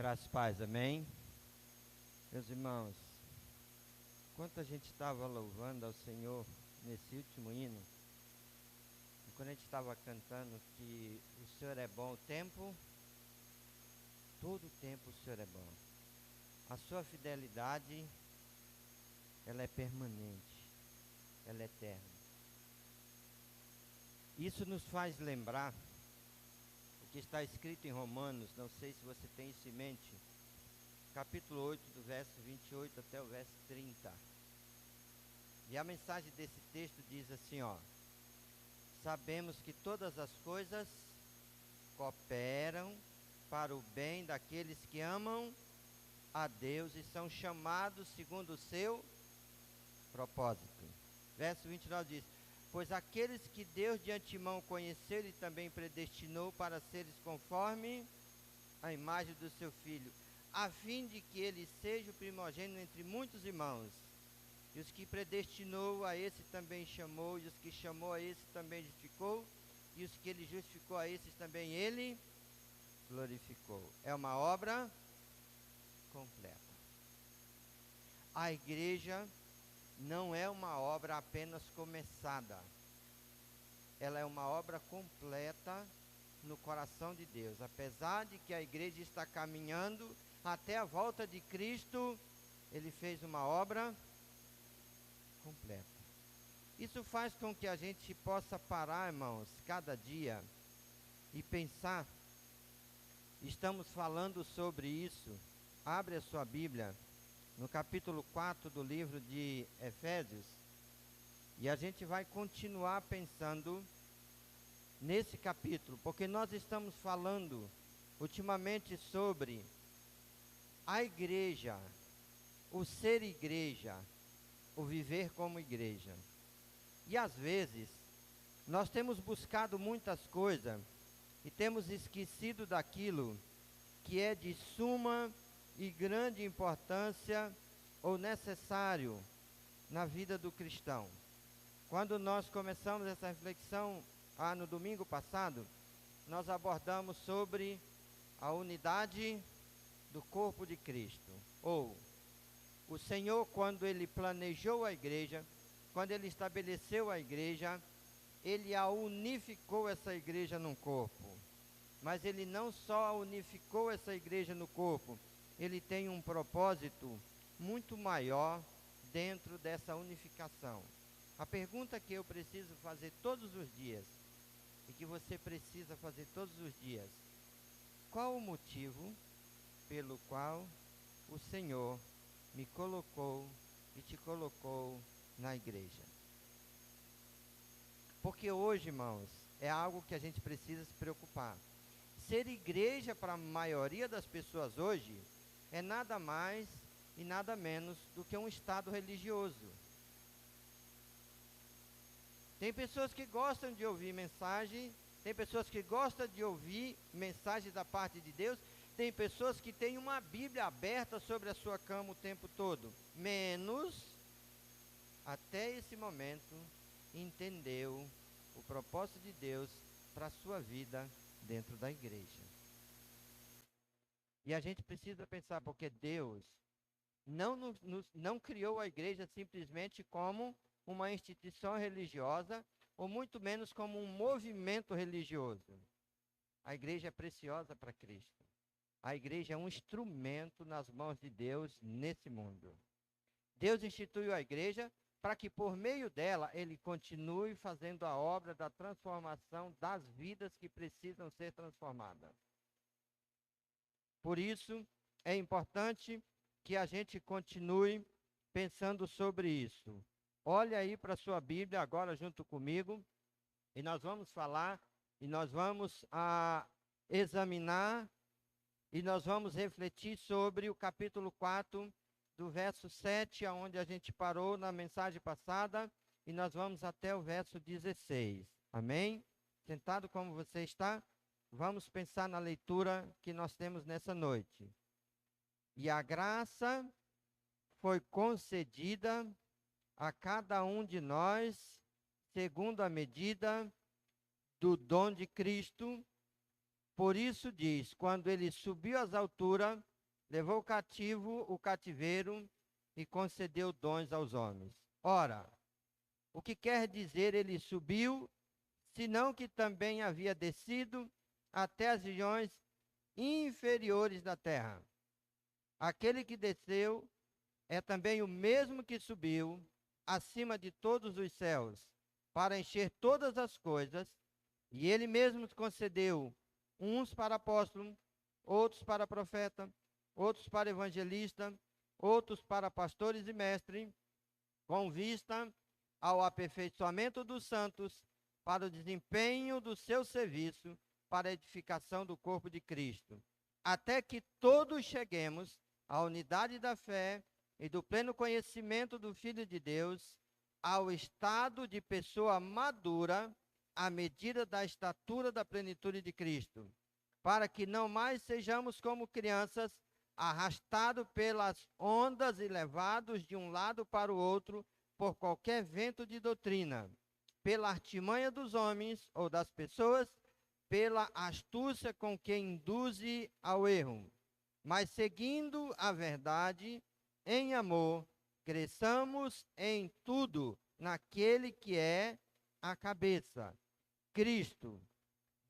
Graças e paz, amém? Meus irmãos, enquanto a gente estava louvando ao Senhor nesse último hino, e quando a gente estava cantando que o Senhor é bom o tempo, todo o tempo o Senhor é bom. A sua fidelidade, ela é permanente, ela é eterna. Isso nos faz lembrar o que está escrito em Romanos, não sei se você tem isso em mente, capítulo 8, do verso 28 até o verso 30. E a mensagem desse texto diz assim, ó: sabemos que todas as coisas cooperam para o bem daqueles que amam a Deus e são chamados segundo o seu propósito. Verso 29 diz: pois aqueles que Deus de antemão conheceu, Ele também predestinou para seres conforme a imagem do seu Filho, a fim de que ele seja o primogênito entre muitos irmãos. E os que predestinou, a esse também chamou, e os que chamou, a esse também justificou, e os que ele justificou, a esses também ele glorificou. É uma obra completa. A igreja não é uma obra apenas começada, ela é uma obra completa no coração de Deus. Apesar de que a igreja está caminhando até a volta de Cristo, Ele fez uma obra completa. Isso faz com que a gente possa parar, irmãos, cada dia e pensar. Estamos falando sobre isso. Abre a sua Bíblia no capítulo 4 do livro de Efésios, e a gente vai continuar pensando nesse capítulo, porque nós estamos falando ultimamente sobre a igreja, o ser igreja, o viver como igreja. E às vezes, nós temos buscado muitas coisas e temos esquecido daquilo que é de suma e grande importância ou necessário na vida do cristão. Quando nós começamos essa reflexão no domingo passado, nós abordamos sobre a unidade do corpo de Cristo. Ou, o Senhor, quando Ele planejou a igreja, quando Ele estabeleceu a igreja, Ele a unificou essa igreja num corpo. Mas Ele não só unificou essa igreja no corpo, Ele tem um propósito muito maior dentro dessa unificação. A pergunta que eu preciso fazer todos os dias, e que você precisa fazer todos os dias: qual o motivo pelo qual o Senhor me colocou e te colocou na igreja? Porque hoje, irmãos, é algo que a gente precisa se preocupar. Ser igreja para a maioria das pessoas hoje é nada mais e nada menos do que um estado religioso. Tem pessoas que gostam de ouvir mensagem, tem pessoas que gostam de ouvir mensagem da parte de Deus, tem pessoas que têm uma Bíblia aberta sobre a sua cama o tempo todo, menos, até esse momento, entendeu o propósito de Deus para a sua vida dentro da igreja. E a gente precisa pensar, porque Deus não criou a igreja simplesmente como uma instituição religiosa, ou muito menos como um movimento religioso. A igreja é preciosa para Cristo. A igreja é um instrumento nas mãos de Deus nesse mundo. Deus instituiu a igreja para que por meio dela Ele continue fazendo a obra da transformação das vidas que precisam ser transformadas. Por isso, é importante que a gente continue pensando sobre isso. Olha aí para a sua Bíblia agora junto comigo, e nós vamos falar, e nós vamos examinar, e nós vamos refletir sobre o capítulo 4, do verso 7, aonde a gente parou na mensagem passada, e nós vamos até o verso 16. Amém? Sentado como você está, vamos pensar na leitura que nós temos nessa noite. E a graça foi concedida a cada um de nós, segundo a medida do dom de Cristo. Por isso diz: quando ele subiu às alturas, levou cativo o cativeiro e concedeu dons aos homens. Ora, o que quer dizer ele subiu, senão que também havia descido até as regiões inferiores da terra. Aquele que desceu é também o mesmo que subiu acima de todos os céus, para encher todas as coisas, e ele mesmo concedeu uns para apóstolo, outros para profeta, outros para evangelista, outros para pastores e mestres, com vista ao aperfeiçoamento dos santos, para o desempenho do seu serviço, para a edificação do corpo de Cristo, até que todos cheguemos à unidade da fé e do pleno conhecimento do Filho de Deus, ao estado de pessoa madura, à medida da estatura da plenitude de Cristo, para que não mais sejamos como crianças, arrastados pelas ondas e levados de um lado para o outro por qualquer vento de doutrina, pela artimanha dos homens ou das pessoas, pela astúcia com que induze ao erro, mas seguindo a verdade, em amor, cresçamos em tudo naquele que é a cabeça, Cristo,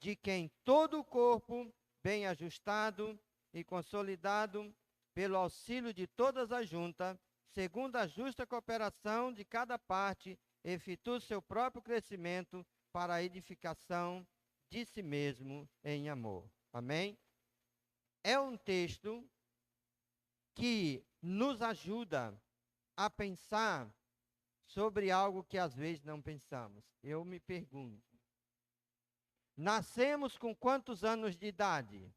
de quem todo o corpo, bem ajustado e consolidado, pelo auxílio de todas as juntas, segundo a justa cooperação de cada parte, efetua seu próprio crescimento para a edificação de si mesmo em amor. Amém? É um texto que nos ajuda a pensar sobre algo que às vezes não pensamos. Eu me pergunto, nascemos com quantos anos de idade?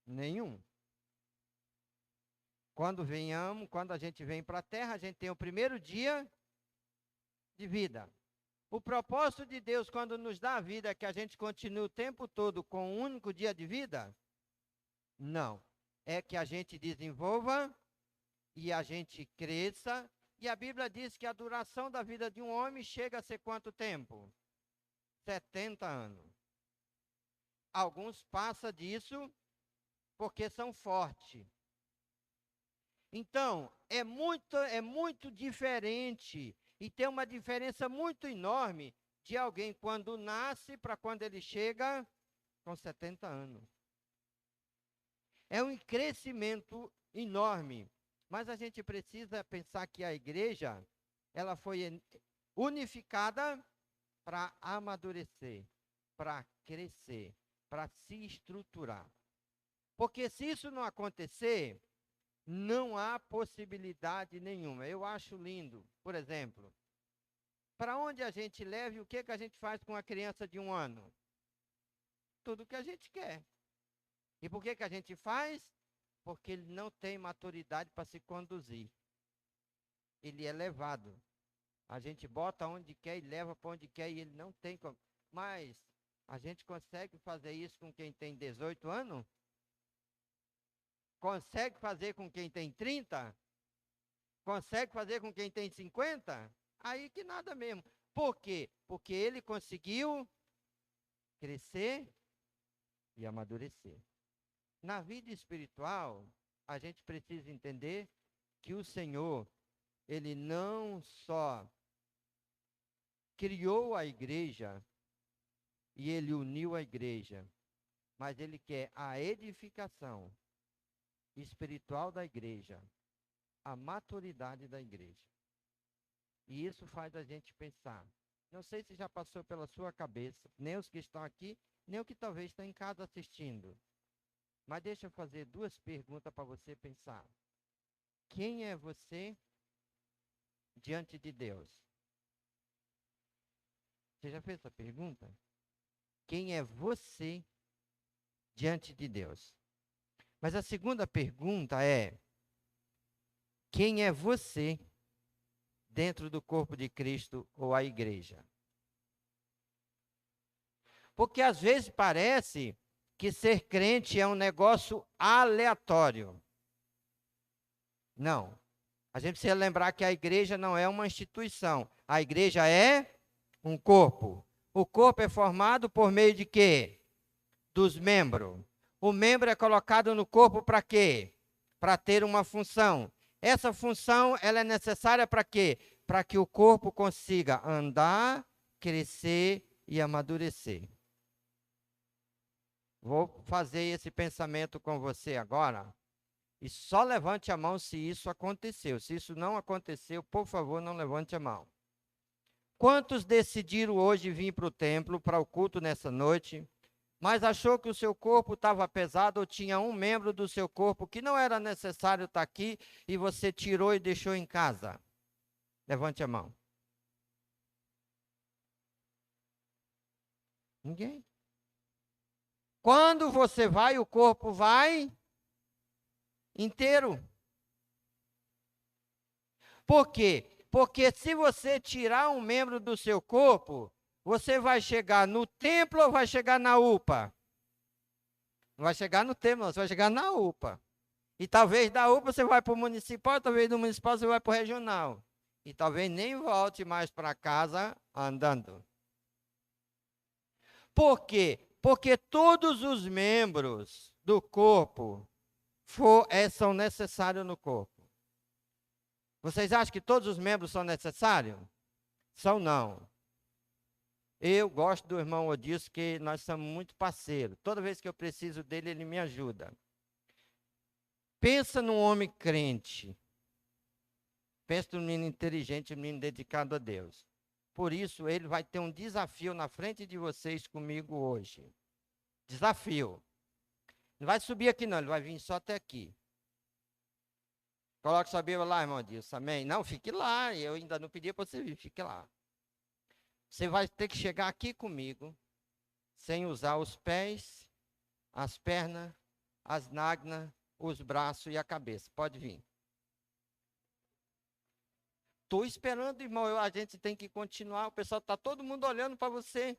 Nenhum. Quando a gente vem para a Terra, a gente tem o primeiro dia de vida. O propósito de Deus, quando nos dá a vida, é que a gente continue o tempo todo com um único dia de vida? Não. É que a gente desenvolva e a gente cresça. E a Bíblia diz que a duração da vida de um homem chega a ser quanto tempo? 70 anos. Alguns passam disso porque são fortes. Então, é muito diferente e tem uma diferença muito enorme de alguém quando nasce para quando ele chega com 70 anos. É um crescimento enorme, mas a gente precisa pensar que a igreja, ela foi unificada para amadurecer, para crescer, para se estruturar. Porque se isso não acontecer, não há possibilidade nenhuma. Eu acho lindo, por exemplo, para onde a gente leva e o que a gente faz com uma criança de 1 ano? Tudo o que a gente quer. E por que a gente faz? Porque ele não tem maturidade para se conduzir. Ele é levado. A gente bota onde quer e leva para onde quer e ele não tem como. Mas a gente consegue fazer isso com quem tem 18 anos? Consegue fazer com quem tem 30? Consegue fazer com quem tem 50? Aí que nada mesmo. Por quê? Porque ele conseguiu crescer e amadurecer. Na vida espiritual, a gente precisa entender que o Senhor, ele não só criou a igreja e ele uniu a igreja, mas ele quer a edificação espiritual da igreja, a maturidade da igreja. E isso faz a gente pensar. Não sei se já passou pela sua cabeça, nem os que estão aqui, nem o que talvez está em casa assistindo. Mas deixa eu fazer 2 perguntas para você pensar. Quem é você diante de Deus? Você já fez essa pergunta? Quem é você diante de Deus? Mas a segunda pergunta é: quem é você dentro do corpo de Cristo ou a igreja? Porque às vezes parece que ser crente é um negócio aleatório. Não. A gente precisa lembrar que a igreja não é uma instituição. A igreja é um corpo. O corpo é formado por meio de quê? Dos membros. O membro é colocado no corpo para quê? Para ter uma função. Essa função, ela é necessária para quê? Para que o corpo consiga andar, crescer e amadurecer. Vou fazer esse pensamento com você agora. E só levante a mão se isso aconteceu. Se isso não aconteceu, por favor, não levante a mão. Quantos decidiram hoje vir para o templo, para o culto nessa noite, mas achou que o seu corpo estava pesado ou tinha um membro do seu corpo que não era necessário estar aqui e você tirou e deixou em casa? Levante a mão. Ninguém. Quando você vai, o corpo vai inteiro. Por quê? Porque se você tirar um membro do seu corpo, você vai chegar no templo ou vai chegar na UPA? Não vai chegar no templo, não, você vai chegar na UPA. E talvez da UPA você vai para o municipal, talvez do municipal você vai para o regional. E talvez nem volte mais para casa andando. Por quê? Porque todos os membros do corpo são necessários no corpo. Vocês acham que todos os membros são necessários? São não. Eu gosto do irmão Odilson, que nós somos muito parceiros. Toda vez que eu preciso dele, ele me ajuda. Pensa num homem crente. Pensa num menino inteligente, um menino dedicado a Deus. Por isso, ele vai ter um desafio na frente de vocês comigo hoje. Desafio. Não vai subir aqui não, ele vai vir só até aqui. Coloque sua Bíblia lá, irmão Dilson, amém? Não, fique lá, eu ainda não pedi para você vir, fique lá. Você vai ter que chegar aqui comigo, sem usar os pés, as pernas, as nágnas, os braços e a cabeça. Pode vir. Estou esperando, irmão, a gente tem que continuar, o pessoal está todo mundo olhando para você.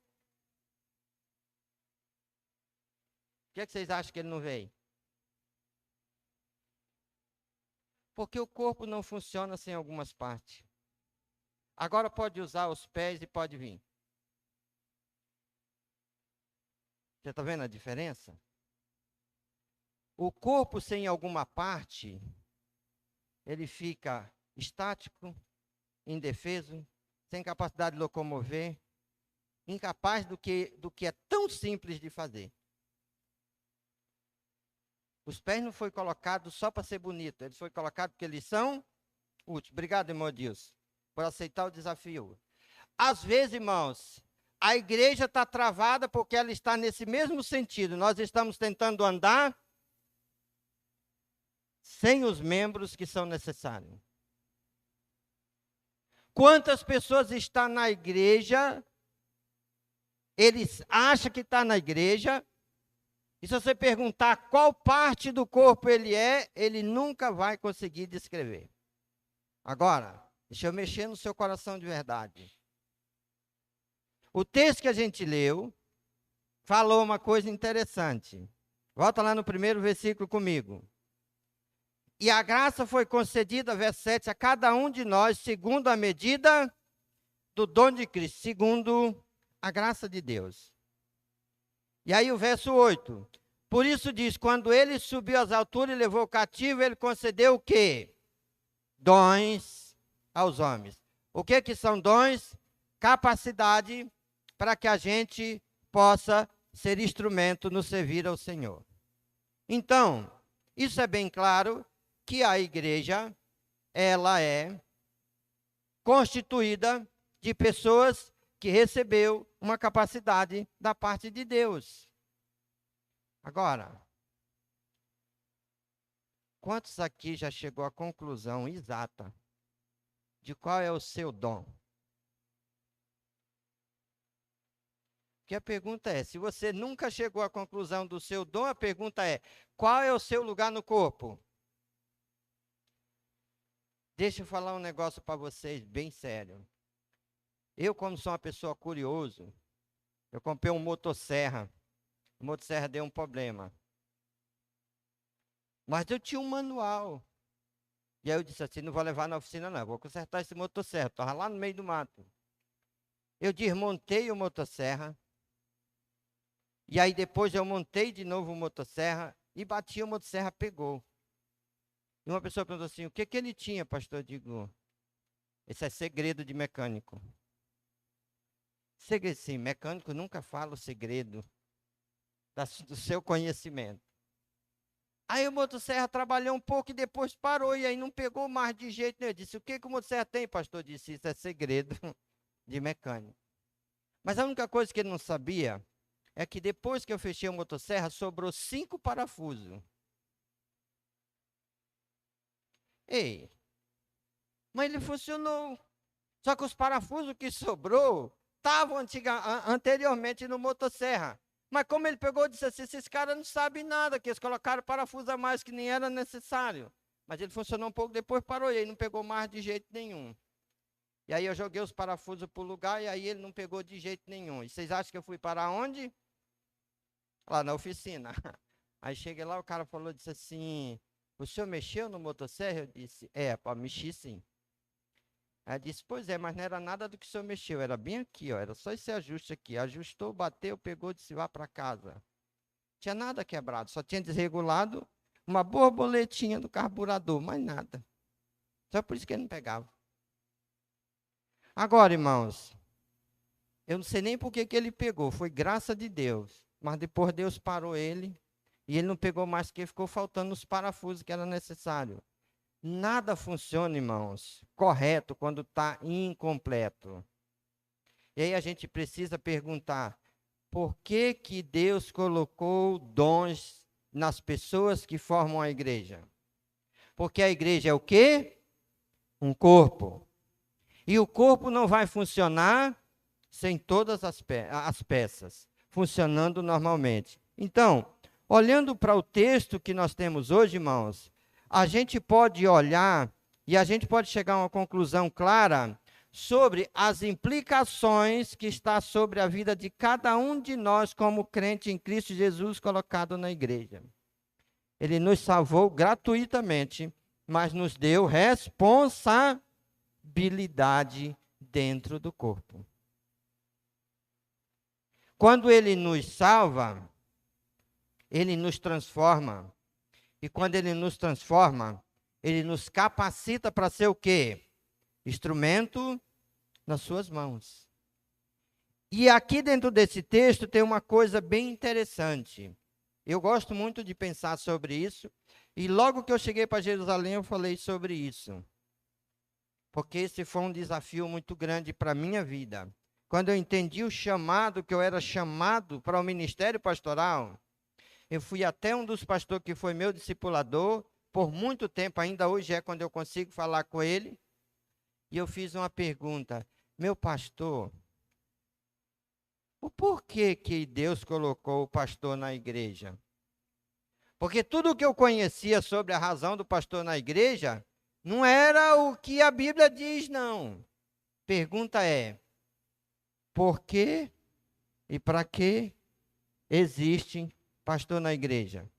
O que é que vocês acham que ele não veio? Porque o corpo não funciona sem algumas partes. Agora pode usar os pés e pode vir. Você está vendo a diferença? O corpo sem alguma parte, ele fica estático, indefeso, sem capacidade de locomover, incapaz do que é tão simples de fazer. Os pés não foram colocados só para ser bonito, eles foram colocados porque eles são úteis. Obrigado, irmão Dilson, por aceitar o desafio. Às vezes, irmãos, a igreja está travada porque ela está nesse mesmo sentido. Nós estamos tentando andar sem os membros que são necessários. Quantas pessoas estão na igreja, eles acham que está na igreja, e se você perguntar qual parte do corpo ele é, ele nunca vai conseguir descrever. Agora, deixa eu mexer no seu coração de verdade. O texto que a gente leu falou uma coisa interessante. Volta lá no primeiro versículo comigo. E a graça foi concedida, verso 7, a cada um de nós, segundo a medida do dom de Cristo, segundo a graça de Deus. E aí o verso 8. Por isso diz, quando ele subiu às alturas e levou o cativo, ele concedeu o quê? Dons aos homens. O que são dons? Capacidade para que a gente possa ser instrumento no servir ao Senhor. Então, isso é bem claro que a igreja, ela é constituída de pessoas que recebeu uma capacidade da parte de Deus. Agora, quantos aqui já chegou à conclusão exata de qual é o seu dom? Porque a pergunta é, se você nunca chegou à conclusão do seu dom, a pergunta é, qual é o seu lugar no corpo? Deixa eu falar um negócio para vocês bem sério. Eu, como sou uma pessoa curiosa, eu comprei um motosserra. O motosserra deu um problema. Mas eu tinha um manual. E aí eu disse assim, não vou levar na oficina não, vou consertar esse motosserra. Estava lá no meio do mato. Eu desmontei o motosserra. E aí depois eu montei de novo o motosserra e bati, a motosserra pegou. E uma pessoa perguntou assim, o que que ele tinha, pastor? Eu digo, esse é segredo de mecânico. Segredo, sim, mecânico nunca fala o segredo do seu conhecimento. Aí o motosserra trabalhou um pouco e depois parou, e aí não pegou mais de jeito nenhum. Eu disse, o que que o motosserra tem, pastor? Eu disse, isso é segredo de mecânico. Mas a única coisa que ele não sabia é que depois que eu fechei o motosserra, sobrou 5 parafusos. Ei, mas ele funcionou. Só que os parafusos que sobrou estavam anteriormente no motosserra. Mas como ele pegou e disse assim, esses caras não sabem nada, que eles colocaram parafuso a mais que nem era necessário. Mas ele funcionou um pouco, depois parou e aí não pegou mais de jeito nenhum. E aí eu joguei os parafusos para o lugar e aí ele não pegou de jeito nenhum. E vocês acham que eu fui para onde? Lá na oficina. Aí cheguei lá, o cara falou, disse assim, o senhor mexeu no motosserra? Eu disse, para mexer sim. Aí disse, pois é, mas não era nada do que o senhor mexeu, era bem aqui, ó, era só esse ajuste aqui. Ajustou, bateu, pegou, disse, vá para casa. Tinha nada quebrado, só tinha desregulado uma borboletinha do carburador, mais nada. Só por isso que ele não pegava. Agora, irmãos, eu não sei nem por que ele pegou, foi graça de Deus. Mas depois Deus parou ele, e ele não pegou mais porque ficou faltando os parafusos que era necessário. Nada funciona, irmãos, correto quando está incompleto. E aí a gente precisa perguntar, por que que Deus colocou dons nas pessoas que formam a igreja? Porque a igreja é o quê? Um corpo. E o corpo não vai funcionar sem todas as peças, funcionando normalmente. Então, olhando para o texto que nós temos hoje, irmãos, a gente pode olhar e a gente pode chegar a uma conclusão clara sobre as implicações que está sobre a vida de cada um de nós como crente em Cristo Jesus colocado na igreja. Ele nos salvou gratuitamente, mas nos deu responsabilidade dentro do corpo. Quando ele nos salva, ele nos transforma. E quando ele nos transforma, ele nos capacita para ser o quê? Instrumento nas suas mãos. E aqui dentro desse texto tem uma coisa bem interessante. Eu gosto muito de pensar sobre isso. E logo que eu cheguei para Jerusalém, eu falei sobre isso. Porque esse foi um desafio muito grande para a minha vida. Quando eu entendi o chamado, que eu era chamado para o ministério pastoral, eu fui até um dos pastores que foi meu discipulador, por muito tempo, ainda hoje é quando eu consigo falar com ele, e eu fiz uma pergunta, meu pastor, o porquê que Deus colocou o pastor na igreja? Porque tudo o que eu conhecia sobre a razão do pastor na igreja, não era o que a Bíblia diz, não. Pergunta é, por que e para que existe pastor na igreja?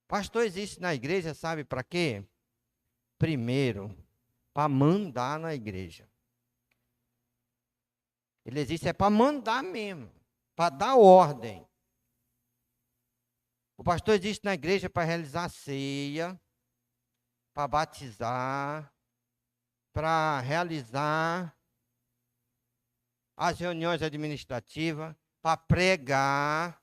Pastor existe na igreja, sabe para quê? Primeiro, para mandar na igreja. Ele existe para mandar mesmo, para dar ordem. O pastor existe na igreja para realizar a ceia, para batizar, para realizar as reuniões administrativas, para pregar,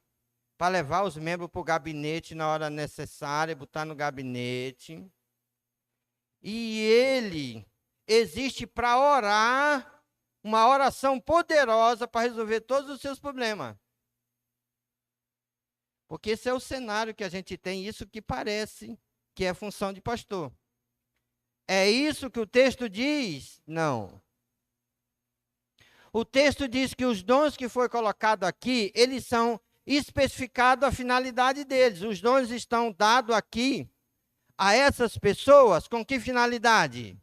para levar os membros para o gabinete na hora necessária, botar no gabinete. E ele existe para orar, uma oração poderosa para resolver todos os seus problemas. Porque esse é o cenário que a gente tem, isso que parece que é função de pastor. É isso que o texto diz? Não. O texto diz que os dons que foi colocado aqui, eles são especificados a finalidade deles. Os dons estão dados aqui a essas pessoas com que finalidade?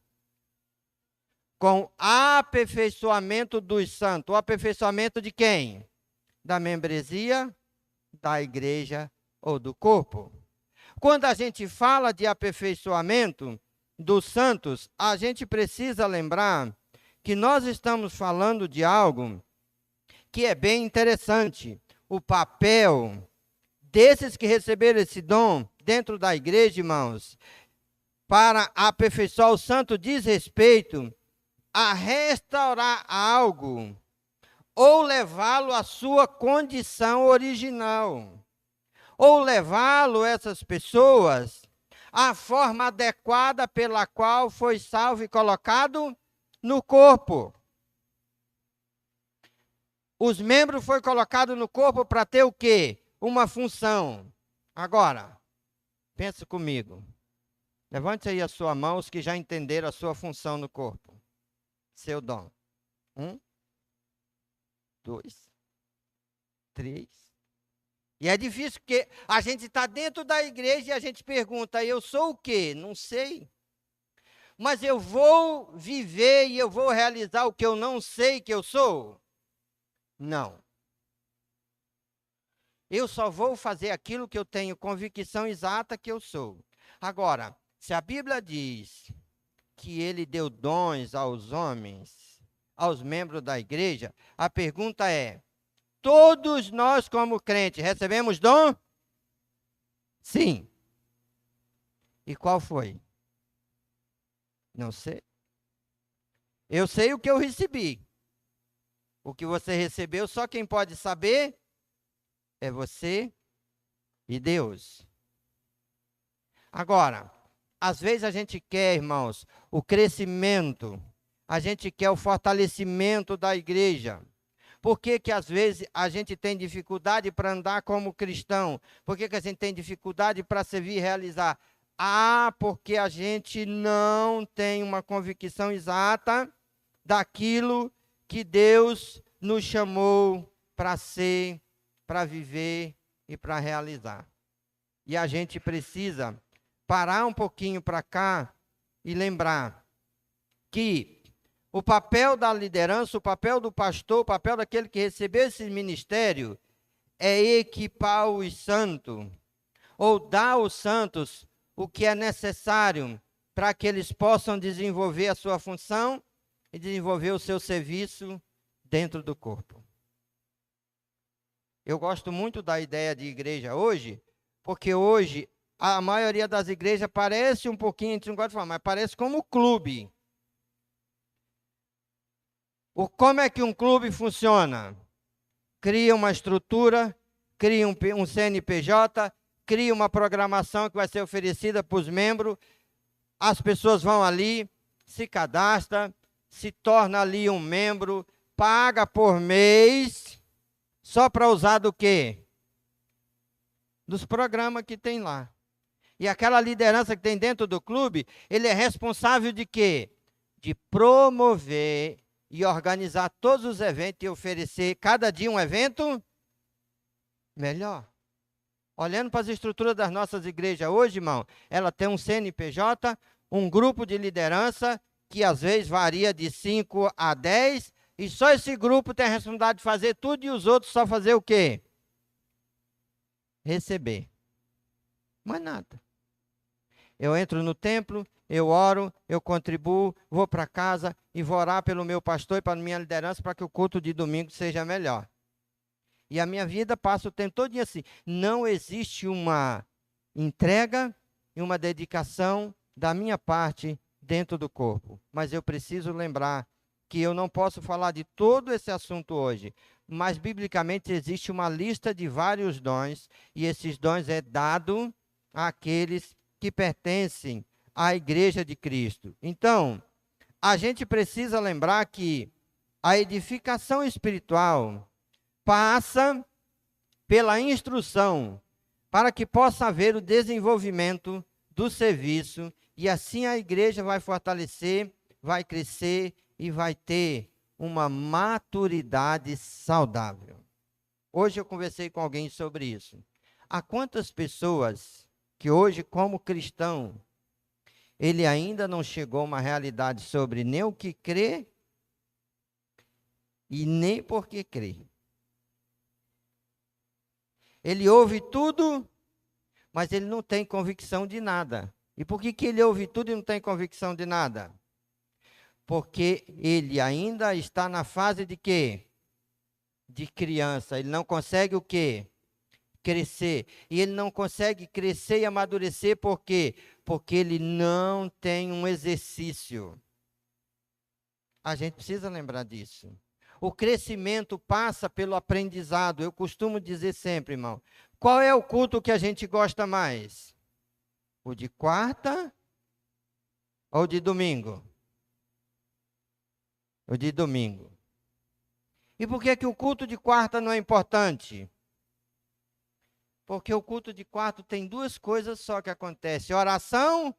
Com aperfeiçoamento dos santos. O aperfeiçoamento de quem? Da membresia, da igreja ou do corpo. Quando a gente fala de aperfeiçoamento dos santos, a gente precisa lembrar que nós estamos falando de algo que é bem interessante. O papel desses que receberam esse dom dentro da igreja, irmãos, para aperfeiçoar o santo, diz respeito a restaurar algo ou levá-lo à sua condição original, ou levá-lo, essas pessoas, à forma adequada pela qual foi salvo e colocado no corpo. Os membros foram colocados no corpo para ter o quê? Uma função. Agora, pensa comigo. Levante aí a sua mão, os que já entenderam a sua função no corpo. Seu dom. 1, 2, 3. E é difícil porque a gente está dentro da igreja e a gente pergunta, eu sou o quê? Não sei. Mas eu vou viver e eu vou realizar o que eu não sei que eu sou? Não. Eu só vou fazer aquilo que eu tenho convicção exata que eu sou. Agora, se a Bíblia diz que ele deu dons aos homens, aos membros da igreja, a pergunta é, todos nós como crentes recebemos dom? Sim. E qual foi? Não sei. Eu sei o que eu recebi. O que você recebeu, só quem pode saber é você e Deus. Agora, às vezes a gente quer, irmãos, o crescimento, a gente quer o fortalecimento da igreja. Por que que às vezes a gente tem dificuldade para andar como cristão? Por que que a gente tem dificuldade para servir e realizar? Ah, porque a gente não tem uma convicção exata daquilo que Deus nos chamou para ser, para viver e para realizar. E a gente precisa parar um pouquinho para cá e lembrar que o papel da liderança, o papel do pastor, o papel daquele que recebeu esse ministério é equipar os santos, ou dar aos santos o que é necessário para que eles possam desenvolver a sua função e desenvolver o seu serviço dentro do corpo. Eu gosto muito da ideia de igreja hoje, porque hoje a maioria das igrejas parece um pouquinho, a gente não gosta de falar, mas parece como clube. Como é que um clube funciona? Cria uma estrutura, cria um CNPJ, cria uma programação que vai ser oferecida para os membros, as pessoas vão ali, se cadastram, se torna ali um membro, paga por mês, só para usar do quê? Dos programas que tem lá. E aquela liderança que tem dentro do clube, ele é responsável de quê? De promover e organizar todos os eventos e oferecer cada dia um evento melhor. Olhando para as estruturas das nossas igrejas hoje, irmão, ela tem um CNPJ, um grupo de liderança, que às vezes varia de 5 a 10, e só esse grupo tem a responsabilidade de fazer tudo e os outros só fazer o quê? Receber. Mais nada. Eu entro no templo, eu oro, eu contribuo, vou para casa e vou orar pelo meu pastor e para a minha liderança para que o culto de domingo seja melhor. E a minha vida passa o tempo todo assim. Não existe uma entrega e uma dedicação da minha parte dentro do corpo. Mas eu preciso lembrar que eu não posso falar de todo esse assunto hoje. Mas, biblicamente, existe uma lista de vários dons. E esses dons é dado àqueles que pertencem à igreja de Cristo. Então, a gente precisa lembrar que a edificação espiritual passa pela instrução para que possa haver o desenvolvimento do serviço e assim a igreja vai fortalecer, vai crescer e vai ter uma maturidade saudável. Hoje eu conversei com alguém sobre isso. Há quantas pessoas que hoje, como cristão, ele ainda não chegou a uma realidade sobre nem o que crê e nem por que crê. Ele ouve tudo, mas ele não tem convicção de nada. E por que ele ouve tudo e não tem convicção de nada? Porque ele ainda está na fase de quê? de criança. Ele não consegue o quê? Crescer. E ele não consegue crescer e amadurecer por quê? Porque ele não tem um exercício. A gente precisa lembrar disso. O crescimento passa pelo aprendizado. Eu costumo dizer sempre, irmão, qual é o culto que a gente gosta mais? O de quarta ou de domingo? O de domingo. E por que que o culto de quarta não é importante? Porque o culto de quarta tem duas coisas só que acontecem: oração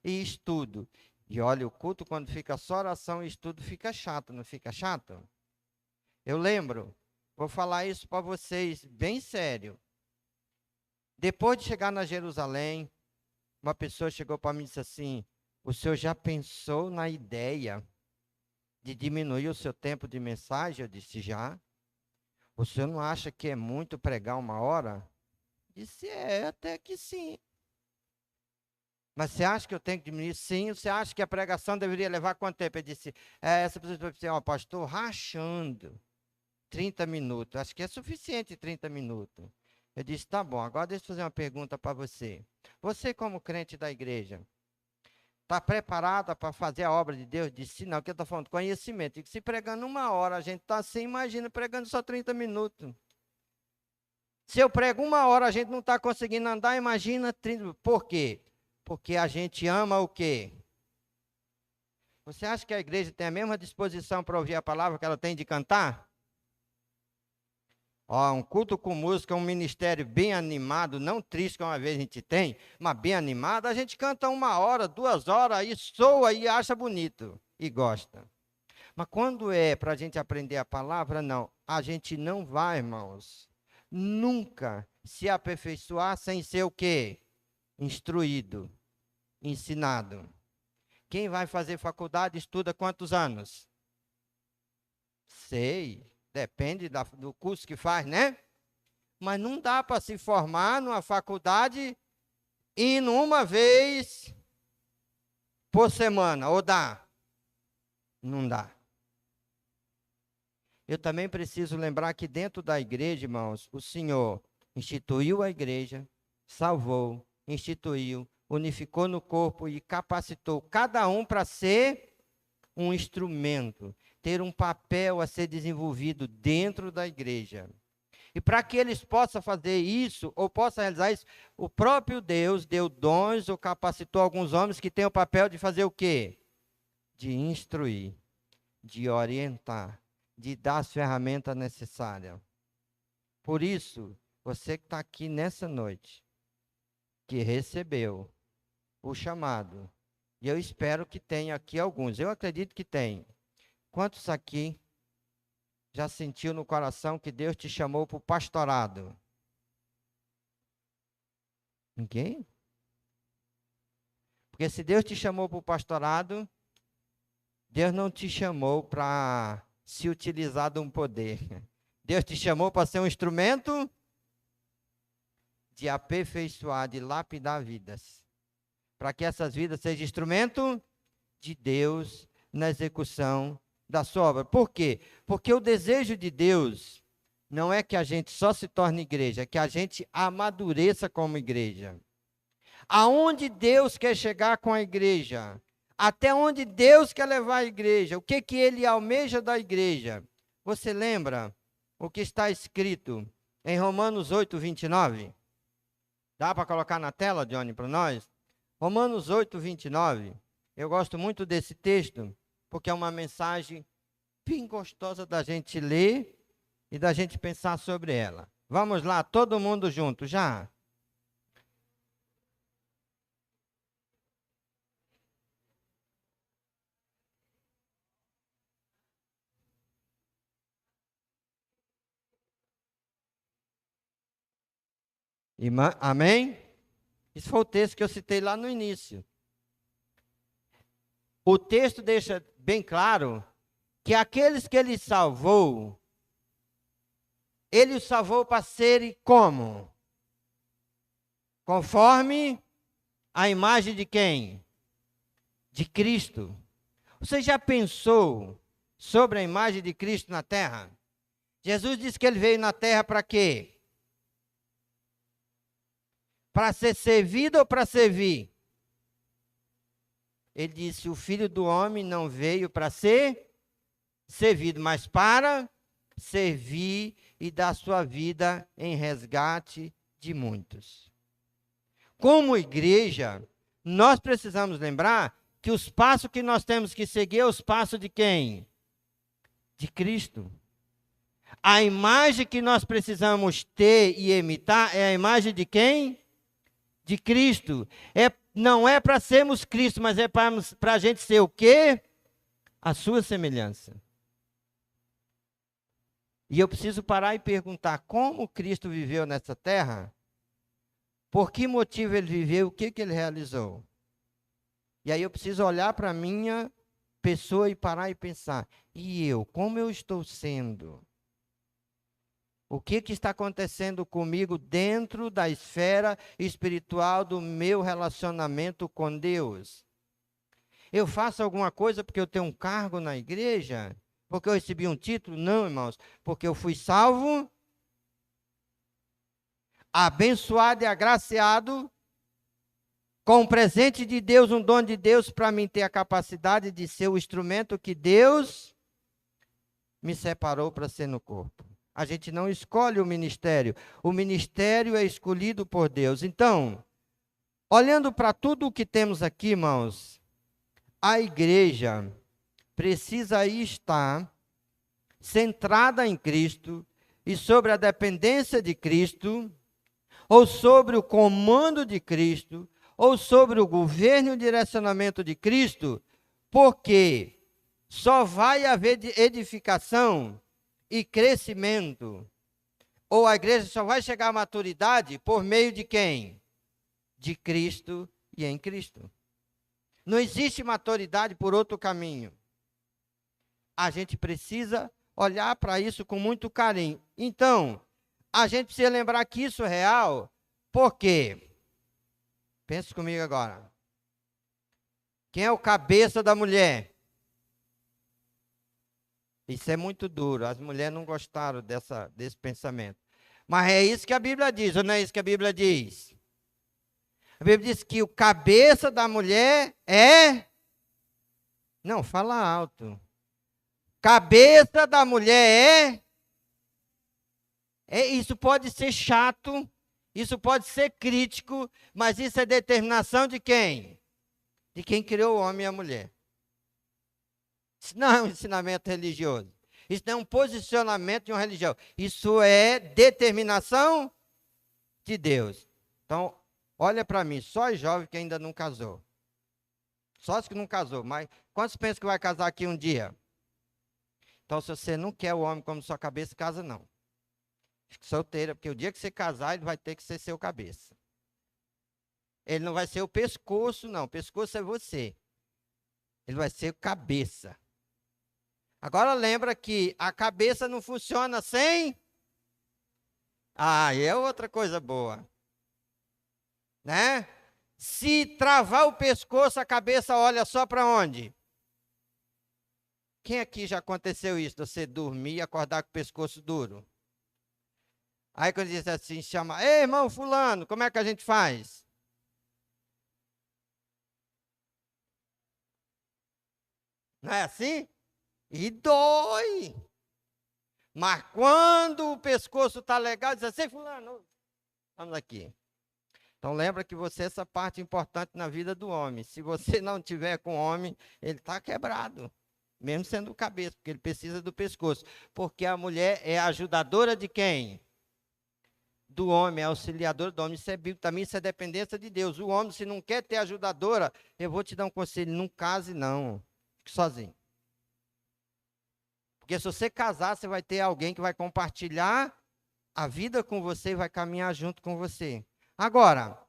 e estudo. E olha, o culto, quando fica só oração e estudo, fica chato, não fica chato? Eu lembro, vou falar isso para vocês bem sério. Depois de chegar na Jerusalém, uma pessoa chegou para mim e disse assim: o senhor já pensou na ideia de diminuir o seu tempo de mensagem? Eu disse: já. O senhor não acha que é muito pregar 1 hora? Disse: é, até que sim. Mas você acha que eu tenho que diminuir? Sim. Você acha que a pregação deveria levar quanto tempo? Eu disse: essa pessoa disse: ó, pastor, rachando 30 minutos. Acho que é suficiente 30 minutos. Eu disse: tá bom, agora deixa eu fazer uma pergunta para você. Você, como crente da igreja, está preparada para fazer a obra de Deus? Disse: não, que eu estou falando conhecimento. E se pregando 1 hora, a gente está assim, imagina pregando só 30 minutos. Se eu prego 1 hora, a gente não está conseguindo andar, imagina 30. Por quê? Porque a gente ama o quê? Você acha que a igreja tem a mesma disposição para ouvir a palavra que ela tem de cantar? Ó, um culto com música, um ministério bem animado, não triste que uma vez a gente tem, mas bem animado, a gente canta 1 hora, 2 horas, aí soa e acha bonito e gosta. Mas quando é para a gente aprender a palavra, não. A gente não vai, irmãos, nunca se aperfeiçoar sem ser o quê? Instruído, ensinado. Quem vai fazer faculdade estuda quantos anos? Sei, depende do curso que faz, né? Mas não dá para se formar numa faculdade indo 1 vez por semana, ou dá? Não dá. Eu também preciso lembrar que dentro da igreja, irmãos, o Senhor instituiu a igreja, salvou, instituiu, unificou no corpo e capacitou cada um para ser um instrumento, ter um papel a ser desenvolvido dentro da igreja. E para que eles possam fazer isso, ou possam realizar isso, o próprio Deus deu dons ou capacitou alguns homens que têm o papel de fazer o quê? De instruir, de orientar, de dar as ferramentas necessárias. Por isso, você que está aqui nessa noite, que recebeu o chamado, e eu espero que tenha aqui alguns, eu acredito que tem. Quantos aqui já sentiu no coração que Deus te chamou para o pastorado? Ninguém? Porque se Deus te chamou para o pastorado, Deus não te chamou para se utilizar de um poder. Deus te chamou para ser um instrumento de aperfeiçoar, de lapidar vidas. Para que essas vidas sejam instrumento de Deus na execução da sua obra. Por quê? Porque o desejo de Deus não é que a gente só se torne igreja, é que a gente amadureça como igreja. Aonde Deus quer chegar com a igreja? Até onde Deus quer levar a igreja? O que que Ele almeja da igreja? Você lembra o que está escrito em Romanos 8, 29? Dá para colocar na tela, Johnny, para nós? Romanos 8, 29. Eu gosto muito desse texto, porque é uma mensagem bem gostosa da gente ler e da gente pensar sobre ela. Vamos lá, todo mundo junto, já? Amém? Esse foi o texto que eu citei lá no início. O texto deixa bem claro que aqueles que Ele salvou, Ele os salvou para serem como? Conforme a imagem de quem? De Cristo. Você já pensou sobre a imagem de Cristo na terra? Jesus disse que ele veio na terra para quê? Para ser servido ou para servir? Ele disse, o Filho do Homem não veio para ser servido, mas para servir e dar sua vida em resgate de muitos. Como igreja, nós precisamos lembrar que os passos que nós temos que seguir é os passos de quem? De Cristo. A imagem que nós precisamos ter e imitar é a imagem de quem? De Cristo. Não é para sermos Cristo, mas é para a gente ser o quê? A sua semelhança. E eu preciso parar e perguntar, como Cristo viveu nessa terra? Por que motivo ele viveu? O que ele realizou? E aí eu preciso olhar para a minha pessoa e parar e pensar, e eu, como eu estou sendo? O que está acontecendo comigo dentro da esfera espiritual do meu relacionamento com Deus? Eu faço alguma coisa porque eu tenho um cargo na igreja? Porque eu recebi um título? Não, irmãos. Porque eu fui salvo, abençoado e agraciado com um presente de Deus, um dom de Deus, para mim ter a capacidade de ser o instrumento que Deus me separou para ser no corpo. A gente não escolhe o ministério é escolhido por Deus. Então, olhando para tudo o que temos aqui, irmãos, a igreja precisa estar centrada em Cristo e sobre a dependência de Cristo, ou sobre o comando de Cristo, ou sobre o governo e o direcionamento de Cristo, porque só vai haver edificação e crescimento, ou a igreja só vai chegar à maturidade por meio de quem? De Cristo e em Cristo. Não existe maturidade por outro caminho. A gente precisa olhar para isso com muito carinho. Então, a gente precisa lembrar que isso é real, porque, pense comigo agora, quem é o cabeça da mulher? Isso é muito duro, as mulheres não gostaram desse pensamento. Mas é isso que a Bíblia diz, ou não é isso que a Bíblia diz? A Bíblia diz que o cabeça da mulher é... Não, fala alto. Cabeça da mulher isso pode ser chato, isso pode ser crítico, mas isso é determinação de quem? De quem criou o homem e a mulher. Isso não é um ensinamento religioso. Isso não é um posicionamento de uma religião. Isso é determinação de Deus. Então, olha para mim, só os jovens que ainda não casou. Só os que não casou, mas quantos pensam que vai casar aqui um dia? Então, se você não quer o homem como sua cabeça, casa não. Fique solteira, porque o dia que você casar, ele vai ter que ser seu cabeça. Ele não vai ser o pescoço, não. O pescoço é você. Ele vai ser o cabeça. Agora lembra que a cabeça não funciona sem... é outra coisa boa. Né? Se travar o pescoço, a cabeça olha só para onde? Quem aqui já aconteceu isso? Você dormir e acordar com o pescoço duro? Aí quando diz assim, chama, ei, irmão fulano, como é que a gente faz? Não é assim? E dói. Mas quando o pescoço está legal, diz assim, fulano, vamos aqui. Então lembra que você é essa parte importante na vida do homem. Se você não tiver com o homem, ele está quebrado. Mesmo sendo o cabeça, porque ele precisa do pescoço. Porque a mulher é ajudadora de quem? Do homem, é auxiliadora do homem. Isso é bíblico também, isso é dependência de Deus. O homem, se não quer ter ajudadora, eu vou te dar um conselho, não case não. Fique sozinho. Porque se você casar, você vai ter alguém que vai compartilhar a vida com você e vai caminhar junto com você. Agora,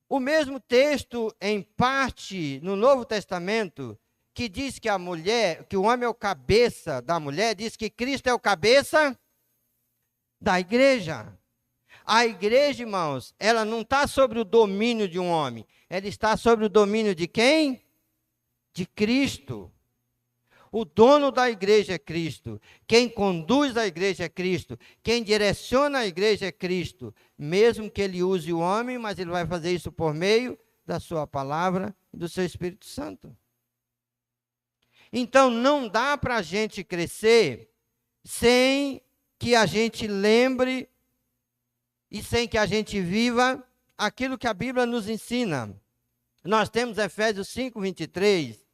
o mesmo texto, em parte, no Novo Testamento, que diz que a mulher, que o homem é o cabeça da mulher, diz que Cristo é o cabeça da igreja. A igreja, irmãos, ela não está sobre o domínio de um homem, ela está sobre o domínio de quem? De Cristo. O dono da igreja é Cristo. Quem conduz a igreja é Cristo. Quem direciona a igreja é Cristo. Mesmo que ele use o homem, mas ele vai fazer isso por meio da sua palavra e do seu Espírito Santo. Então, não dá para a gente crescer sem que a gente lembre e sem que a gente viva aquilo que a Bíblia nos ensina. Nós temos Efésios 5, 23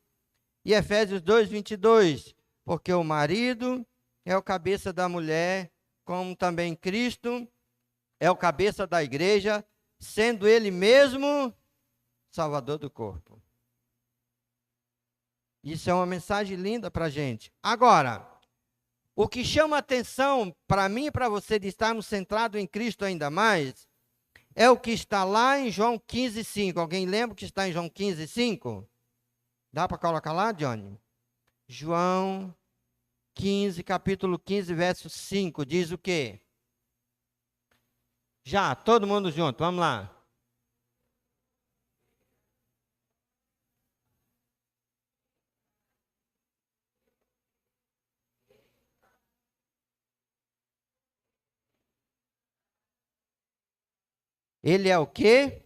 e Efésios 2, 22. Porque o marido é o cabeça da mulher, como também Cristo é o cabeça da igreja, sendo ele mesmo Salvador do corpo. Isso é uma mensagem linda para a gente. Agora, o que chama atenção para mim e para você de estarmos centrados em Cristo ainda mais, é o que está lá em João 15, 5. Alguém lembra o que está em João 15, 5? Dá para colocar lá, Johnny? João 15, capítulo 15, verso 5, diz o quê? Já, todo mundo junto, vamos lá. Ele é o quê?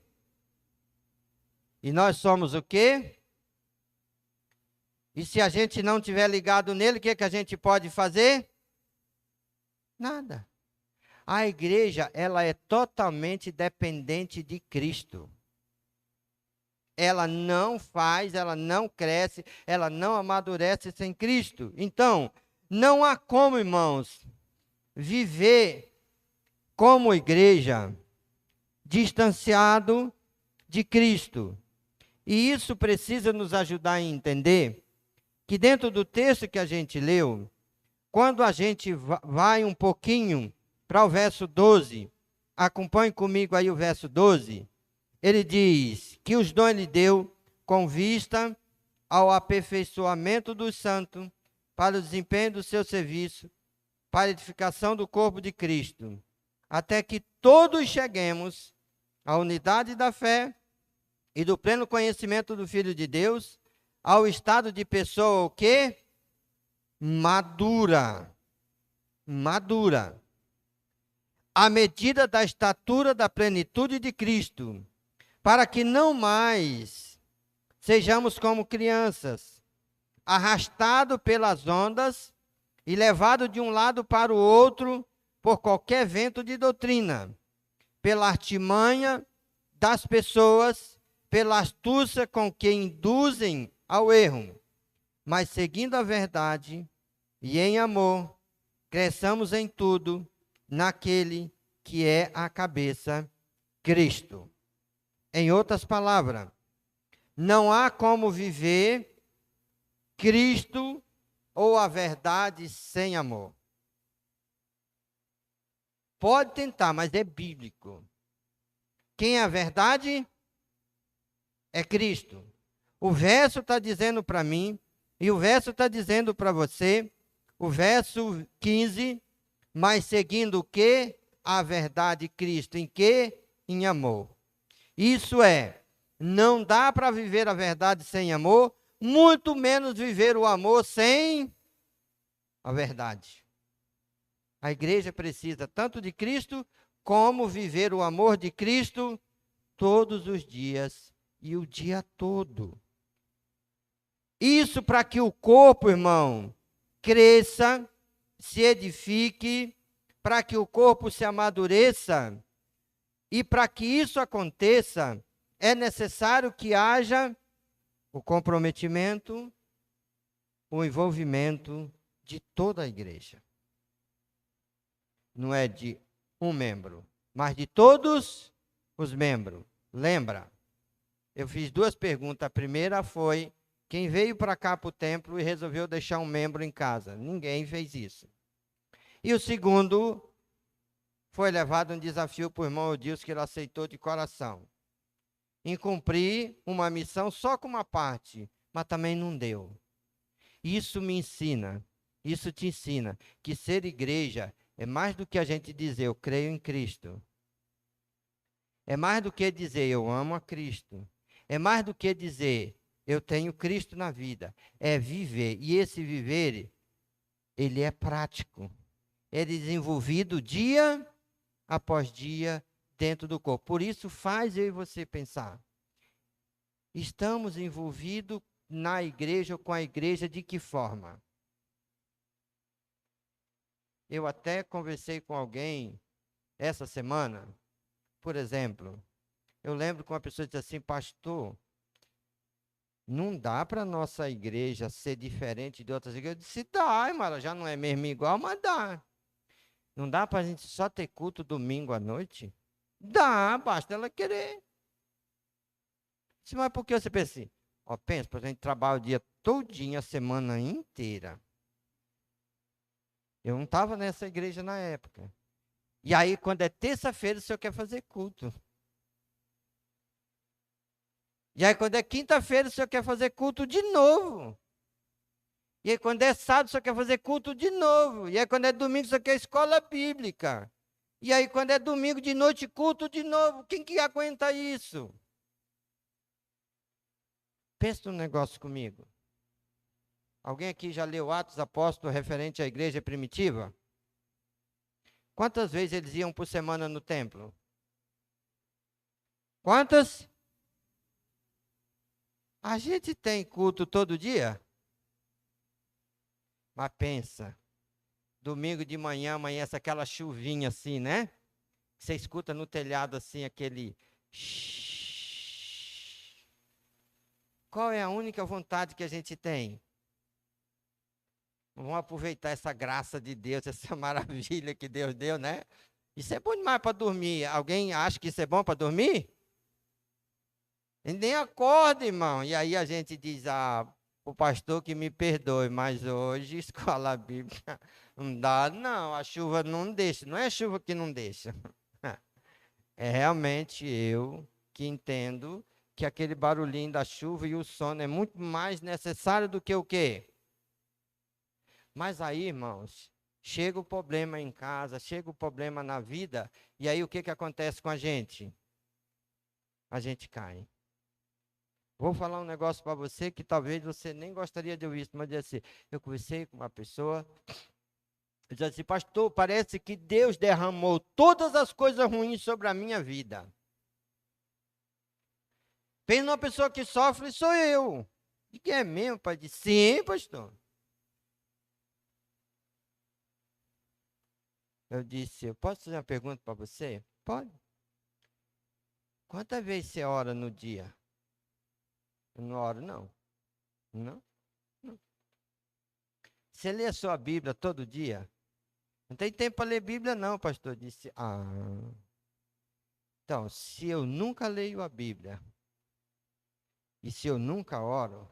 E nós somos o quê? E se a gente não tiver ligado nele, o que a gente pode fazer? Nada. A igreja, ela é totalmente dependente de Cristo. Ela não faz, ela não cresce, ela não amadurece sem Cristo. Então, não há como, irmãos, viver como igreja distanciado de Cristo. E isso precisa nos ajudar a entender que dentro do texto que a gente leu, quando a gente vai um pouquinho para o verso 12, acompanhe comigo aí o verso 12, ele diz que os dons ele deu com vista ao aperfeiçoamento dos santos, para o desempenho do seu serviço, para a edificação do corpo de Cristo, até que todos cheguemos à unidade da fé e do pleno conhecimento do Filho de Deus, ao estado de pessoa o quê? Madura. Madura. À medida da estatura da plenitude de Cristo, para que não mais sejamos como crianças, arrastados pelas ondas e levados de um lado para o outro por qualquer vento de doutrina, pela artimanha das pessoas, pela astúcia com que induzem ao erro, mas seguindo a verdade e em amor, cresçamos em tudo naquele que é a cabeça, Cristo. Em outras palavras, não há como viver Cristo ou a verdade sem amor. Pode tentar, mas é bíblico. Quem é a verdade? É Cristo. O verso está dizendo para mim, e o verso está dizendo para você, o verso 15, mas seguindo o quê? A verdade Cristo. Em quê? Em amor. Isso é, não dá para viver a verdade sem amor, muito menos viver o amor sem a verdade. A igreja precisa tanto de Cristo, como viver o amor de Cristo todos os dias e o dia todo. Isso para que o corpo, irmão, cresça, se edifique, para que o corpo se amadureça. E para que isso aconteça, é necessário que haja o comprometimento, o envolvimento de toda a igreja. Não é de um membro, mas de todos os membros. Lembra? Eu fiz duas perguntas. A primeira foi: quem veio para cá para o templo e resolveu deixar um membro em casa? Ninguém fez isso. E o segundo, foi levado um desafio para o irmão Odilson, que ele aceitou de coração. Em cumprir uma missão só com uma parte, mas também não deu. Isso me ensina, isso te ensina, que ser igreja é mais do que a gente dizer, eu creio em Cristo. É mais do que dizer, eu amo a Cristo. É mais do que dizer, Eu tenho Cristo na vida. É viver. E esse viver, ele é prático. É desenvolvido dia após dia dentro do corpo. Por isso faz eu e você pensar. Estamos envolvidos na igreja ou com a igreja de que forma? Eu até conversei com alguém essa semana, por exemplo, eu lembro que uma pessoa disse assim, pastor, não dá para nossa igreja ser diferente de outras igrejas. Eu disse, dá, irmã, já não é mesmo igual, mas dá. Não dá para a gente só ter culto domingo à noite? Dá, basta ela querer. Disse, mas por que você pensa assim? Ó, pensa, a gente trabalha o dia todinho, a semana inteira. Eu não estava nessa igreja na época. E aí, quando é terça-feira, o senhor quer fazer culto. E aí, quando é quinta-feira, o senhor quer fazer culto de novo. E aí, quando é sábado, o senhor quer fazer culto de novo. E aí, quando é domingo, o senhor quer escola bíblica. E aí, quando é domingo de noite, culto de novo. Quem que aguenta isso? Pensa num negócio comigo. Alguém aqui já leu Atos Apóstolos referente à igreja primitiva? Quantas vezes eles iam por semana no templo? Quantas? A gente tem culto todo dia? Mas pensa, domingo de manhã, amanhece aquela chuvinha assim, né? Você escuta no telhado assim aquele... Qual é a única vontade que a gente tem? Vamos aproveitar essa graça de Deus, essa maravilha que Deus deu, né? Isso é bom demais para dormir. Alguém acha que isso é bom para dormir? Ele nem acorda, irmão. E aí a gente diz, o pastor que me perdoe, mas hoje escola bíblica não dá, não. A chuva não deixa. Não é a chuva que não deixa. É realmente eu que entendo que aquele barulhinho da chuva e o sono é muito mais necessário do que o quê? Mas aí, irmãos, chega o problema em casa, chega o problema na vida, e aí o que acontece com a gente? A gente cai. Vou falar um negócio para você que talvez você nem gostaria de ouvir isso, mas assim, eu conversei com uma pessoa, eu disse assim, pastor, parece que Deus derramou todas as coisas ruins sobre a minha vida. Pensa numa pessoa que sofre, sou eu. De que é mesmo, pai? Disse, sim, pastor. Eu disse, eu posso fazer uma pergunta para você? Pode. Quantas vezes você ora no dia? Eu não oro, não. Não? Não. Você lê a sua Bíblia todo dia? Não tem tempo para ler Bíblia, não, pastor. Eu disse, então, se eu nunca leio a Bíblia e se eu nunca oro,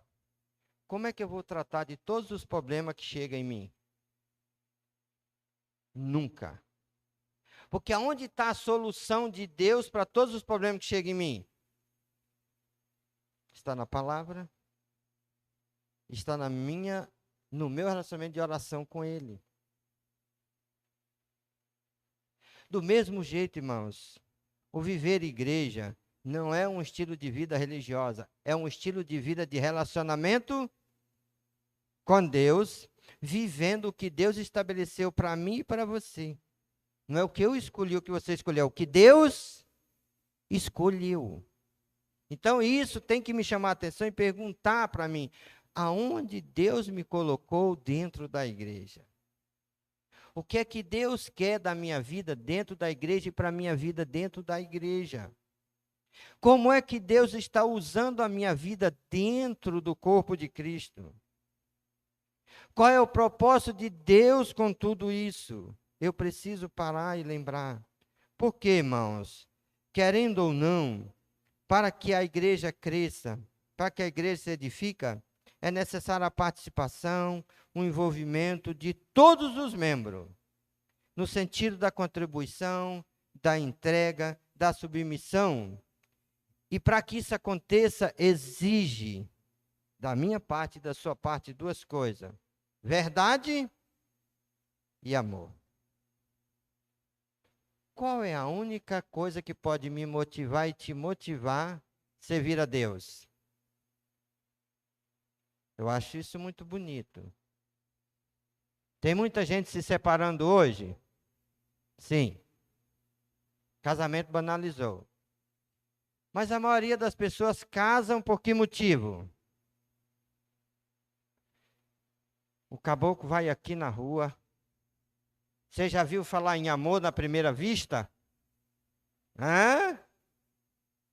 como é que eu vou tratar de todos os problemas que chegam em mim? Nunca. Porque aonde está a solução de Deus para todos os problemas que chegam em mim? Está na palavra, está no meu relacionamento de oração com Ele. Do mesmo jeito, irmãos, o viver igreja não é um estilo de vida religiosa, é um estilo de vida de relacionamento com Deus, vivendo o que Deus estabeleceu para mim e para você. Não é o que eu escolhi, o que você escolheu, é o que Deus escolheu. Então isso tem que me chamar a atenção e perguntar para mim, aonde Deus me colocou dentro da igreja? O que é que Deus quer da minha vida dentro da igreja e para a minha vida dentro da igreja? Como é que Deus está usando a minha vida dentro do corpo de Cristo? Qual é o propósito de Deus com tudo isso? Eu preciso parar e lembrar. Por quê, irmãos? Querendo ou não, para que a igreja cresça, para que a igreja se edifica, é necessária a participação, o envolvimento de todos os membros, no sentido da contribuição, da entrega, da submissão. E para que isso aconteça, exige, da minha parte e da sua parte, duas coisas: verdade e amor. Qual é a única coisa que pode me motivar e te motivar a servir a Deus? Eu acho isso muito bonito. Tem muita gente se separando hoje? Sim. Casamento banalizou. Mas a maioria das pessoas casam por que motivo? O caboclo vai aqui na rua. Você já viu falar em amor na primeira vista? Hã?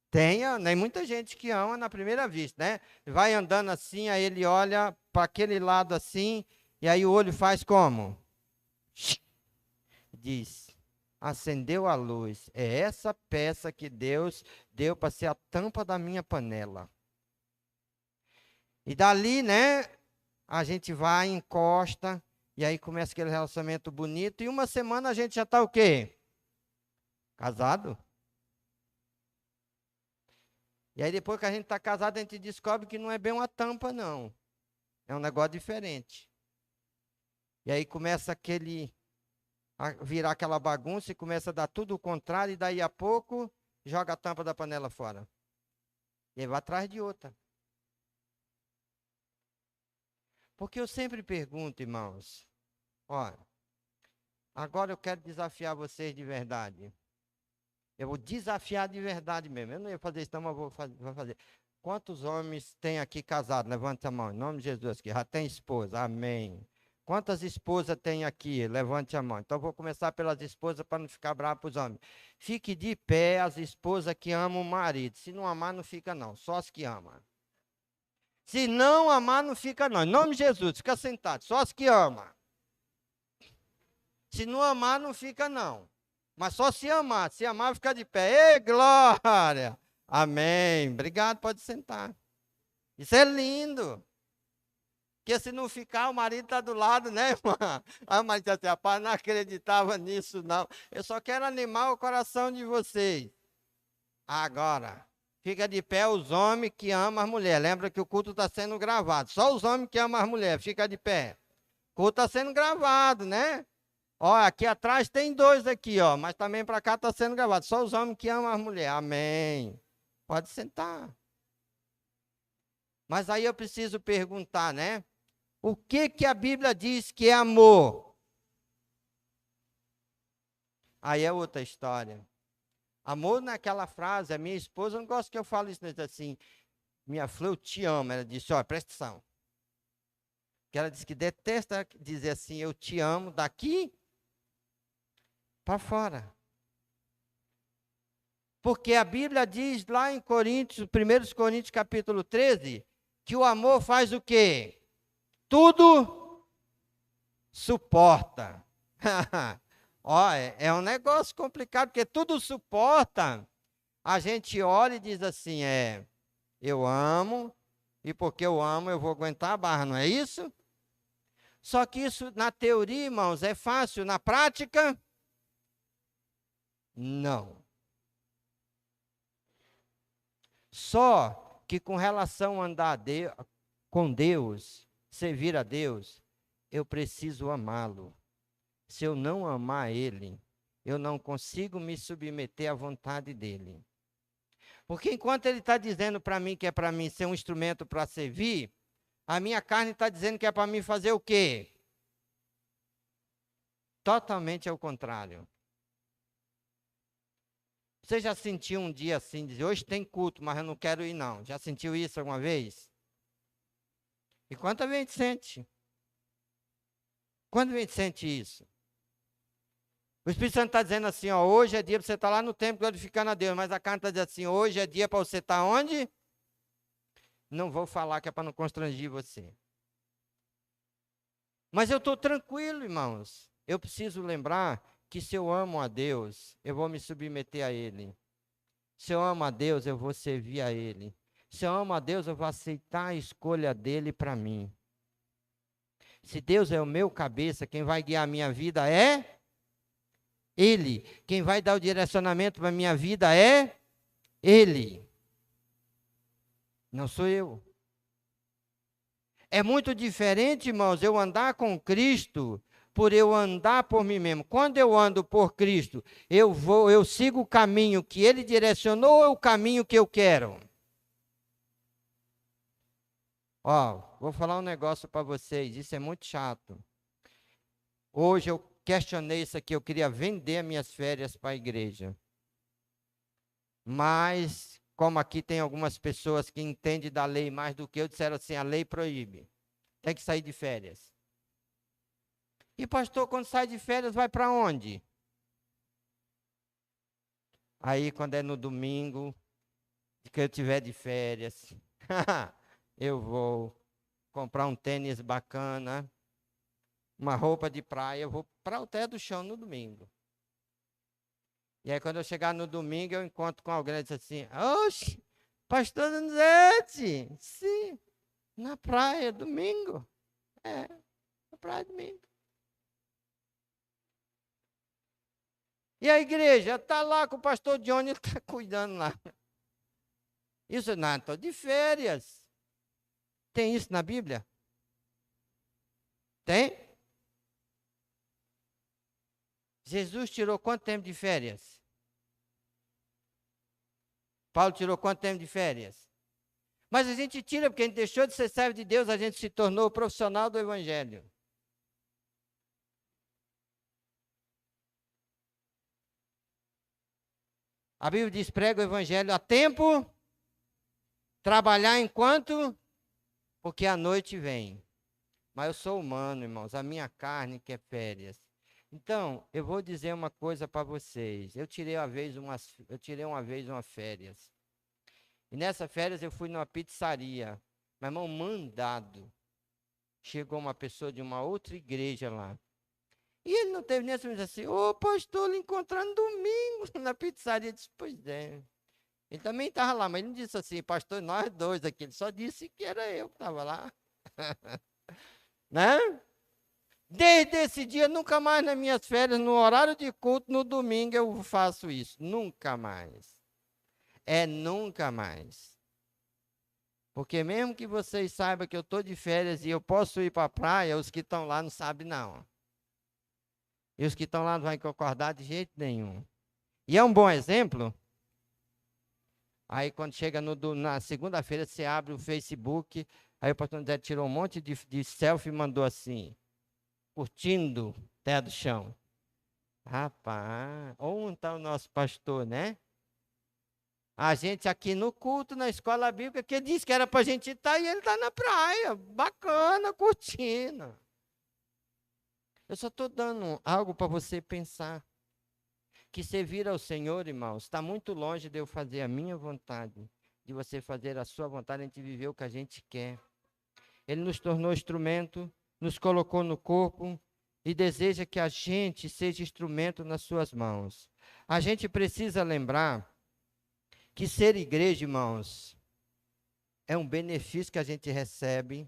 Tem muita gente que ama na primeira vista, né? Vai andando assim, aí ele olha para aquele lado assim, e aí o olho faz como? Diz, acendeu a luz. É essa peça que Deus deu para ser a tampa da minha panela. E dali, né, a gente vai, encosta, e aí começa aquele relacionamento bonito, e uma semana a gente já está o quê? Casado. E aí depois que a gente está casado, a gente descobre que não é bem uma tampa, não. É um negócio diferente. E aí começa a virar aquela bagunça e começa a dar tudo o contrário, e daí a pouco joga a tampa da panela fora. E aí vai atrás de outra. Porque eu sempre pergunto, irmãos, olha, agora eu quero desafiar vocês de verdade. Eu vou desafiar de verdade mesmo. Eu não ia fazer isso, não, mas vou fazer. Quantos homens tem aqui casado? Levante a mão, em nome de Jesus, que já tem esposa. Amém. Quantas esposas tem aqui? Levante a mão. Então, vou começar pelas esposas para não ficar bravo para os homens. Fique de pé as esposas que amam o marido. Se não amar, não fica não. Só as que amam. Se não amar, não fica não. Em nome de Jesus, fica sentado. Só as que amam. Se não amar, não fica não. Mas só se amar. Se amar, fica de pé. Ei, glória! Amém. Obrigado, pode sentar. Isso é lindo. Porque se não ficar, o marido está do lado, né, irmã? Ah, mas assim, rapaz, não acreditava nisso, não. Eu só quero animar o coração de vocês. Agora, fica de pé os homens que amam as mulheres. Lembra que o culto está sendo gravado. Só os homens que amam as mulheres, fica de pé. O culto está sendo gravado, né? Ó, aqui atrás tem dois aqui, ó. Mas também para cá está sendo gravado. Só os homens que amam as mulheres. Amém. Pode sentar. Mas aí eu preciso perguntar, né? O que a Bíblia diz que é amor? Aí é outra história. Amor naquela frase, a minha esposa não gosta que eu fale isso, assim, minha flor, eu te amo. Ela disse, ó, presta atenção. Que ela disse que detesta dizer assim, eu te amo, daqui para fora. Porque a Bíblia diz lá em Coríntios, 1 Coríntios capítulo 13, que o amor faz o quê? Tudo suporta. Ó, é um negócio complicado, porque tudo suporta. A gente olha e diz assim, eu amo, e porque eu amo eu vou aguentar a barra, não é isso? Só que isso, na teoria, irmãos, é fácil. Na prática, não. Só que com relação a andar com Deus, servir a Deus, eu preciso amá-lo. Se eu não amar Ele, eu não consigo me submeter à vontade dEle. Porque enquanto Ele está dizendo para mim que é para mim ser um instrumento para servir, a minha carne está dizendo que é para mim fazer o quê? Totalmente ao contrário. Você já sentiu um dia assim, dizer, hoje tem culto, mas eu não quero ir não. Já sentiu isso alguma vez? E quantas vezes a gente sente? Quando a gente sente isso? O Espírito Santo está dizendo assim, ó, hoje é dia para você estar lá no templo glorificando a Deus, mas a carne está dizendo assim, hoje é dia para você estar onde? Não vou falar que é para não constranger você. Mas eu estou tranquilo, irmãos. Eu preciso lembrar que se eu amo a Deus, eu vou me submeter a Ele. Se eu amo a Deus, eu vou servir a Ele. Se eu amo a Deus, eu vou aceitar a escolha dEle para mim. Se Deus é o meu cabeça, quem vai guiar a minha vida é Ele. Quem vai dar o direcionamento para a minha vida é Ele. Não sou eu. É muito diferente, irmãos, eu andar com Cristo por eu andar por mim mesmo. Quando eu ando por Cristo, eu sigo o caminho que Ele direcionou ou o caminho que eu quero? Ó, vou falar um negócio para vocês, isso é muito chato. Hoje eu questionei isso aqui, eu queria vender as minhas férias para a igreja. Mas, como aqui tem algumas pessoas que entendem da lei mais do que eu, disseram assim, a lei proíbe. Tem que sair de férias. E pastor, quando sai de férias, vai para onde? Aí, quando é no domingo, que eu tiver de férias, eu vou comprar um tênis bacana, uma roupa de praia, eu vou para o Alter do Chão no domingo. E aí, quando eu chegar no domingo, eu encontro com alguém e diz assim, oxe, pastor Donizete, sim, na praia, domingo. Na praia, domingo. E a igreja está lá com o pastor Johnny, ele está cuidando lá. Isso não, estou de férias. Tem isso na Bíblia? Tem? Jesus tirou quanto tempo de férias? Paulo tirou quanto tempo de férias? Mas a gente tira porque a gente deixou de ser servo de Deus, a gente se tornou profissional do Evangelho. A Bíblia diz, prega o Evangelho a tempo, trabalhar enquanto, porque a noite vem. Mas eu sou humano, irmãos, a minha carne quer férias. Então, eu vou dizer uma coisa para vocês. Eu tirei uma vez uma férias. E nessa férias eu fui numa pizzaria. Meu irmão, mandado. Chegou uma pessoa de uma outra igreja lá. E ele não teve nem assim, assim, ô pastor, lhe encontrar no domingo na pizzaria. Eu disse, pois é. Ele também estava lá, mas ele não disse assim, pastor, nós dois aqui. Ele só disse que era eu que estava lá. Né? Desde esse dia, nunca mais nas minhas férias, no horário de culto, no domingo, eu faço isso. Nunca mais. É nunca mais. Porque mesmo que vocês saibam que eu estou de férias e eu posso ir para a praia, os que estão lá não sabem, não. E os que estão lá não vão concordar de jeito nenhum. E é um bom exemplo. Aí quando chega na segunda-feira, você abre o Facebook, aí o pastor André tirou um monte de selfie e mandou assim, curtindo terra do chão. Rapaz, onde está o nosso pastor, né? A gente aqui no culto, na escola bíblica, que ele disse que era para a gente estar e ele está na praia, bacana, curtindo. Eu só estou dando algo para você pensar. Que servir ao Senhor, irmãos, está muito longe de eu fazer a minha vontade, de você fazer a sua vontade, a gente viver o que a gente quer. Ele nos tornou instrumento, nos colocou no corpo e deseja que a gente seja instrumento nas suas mãos. A gente precisa lembrar que ser igreja, irmãos, é um benefício que a gente recebe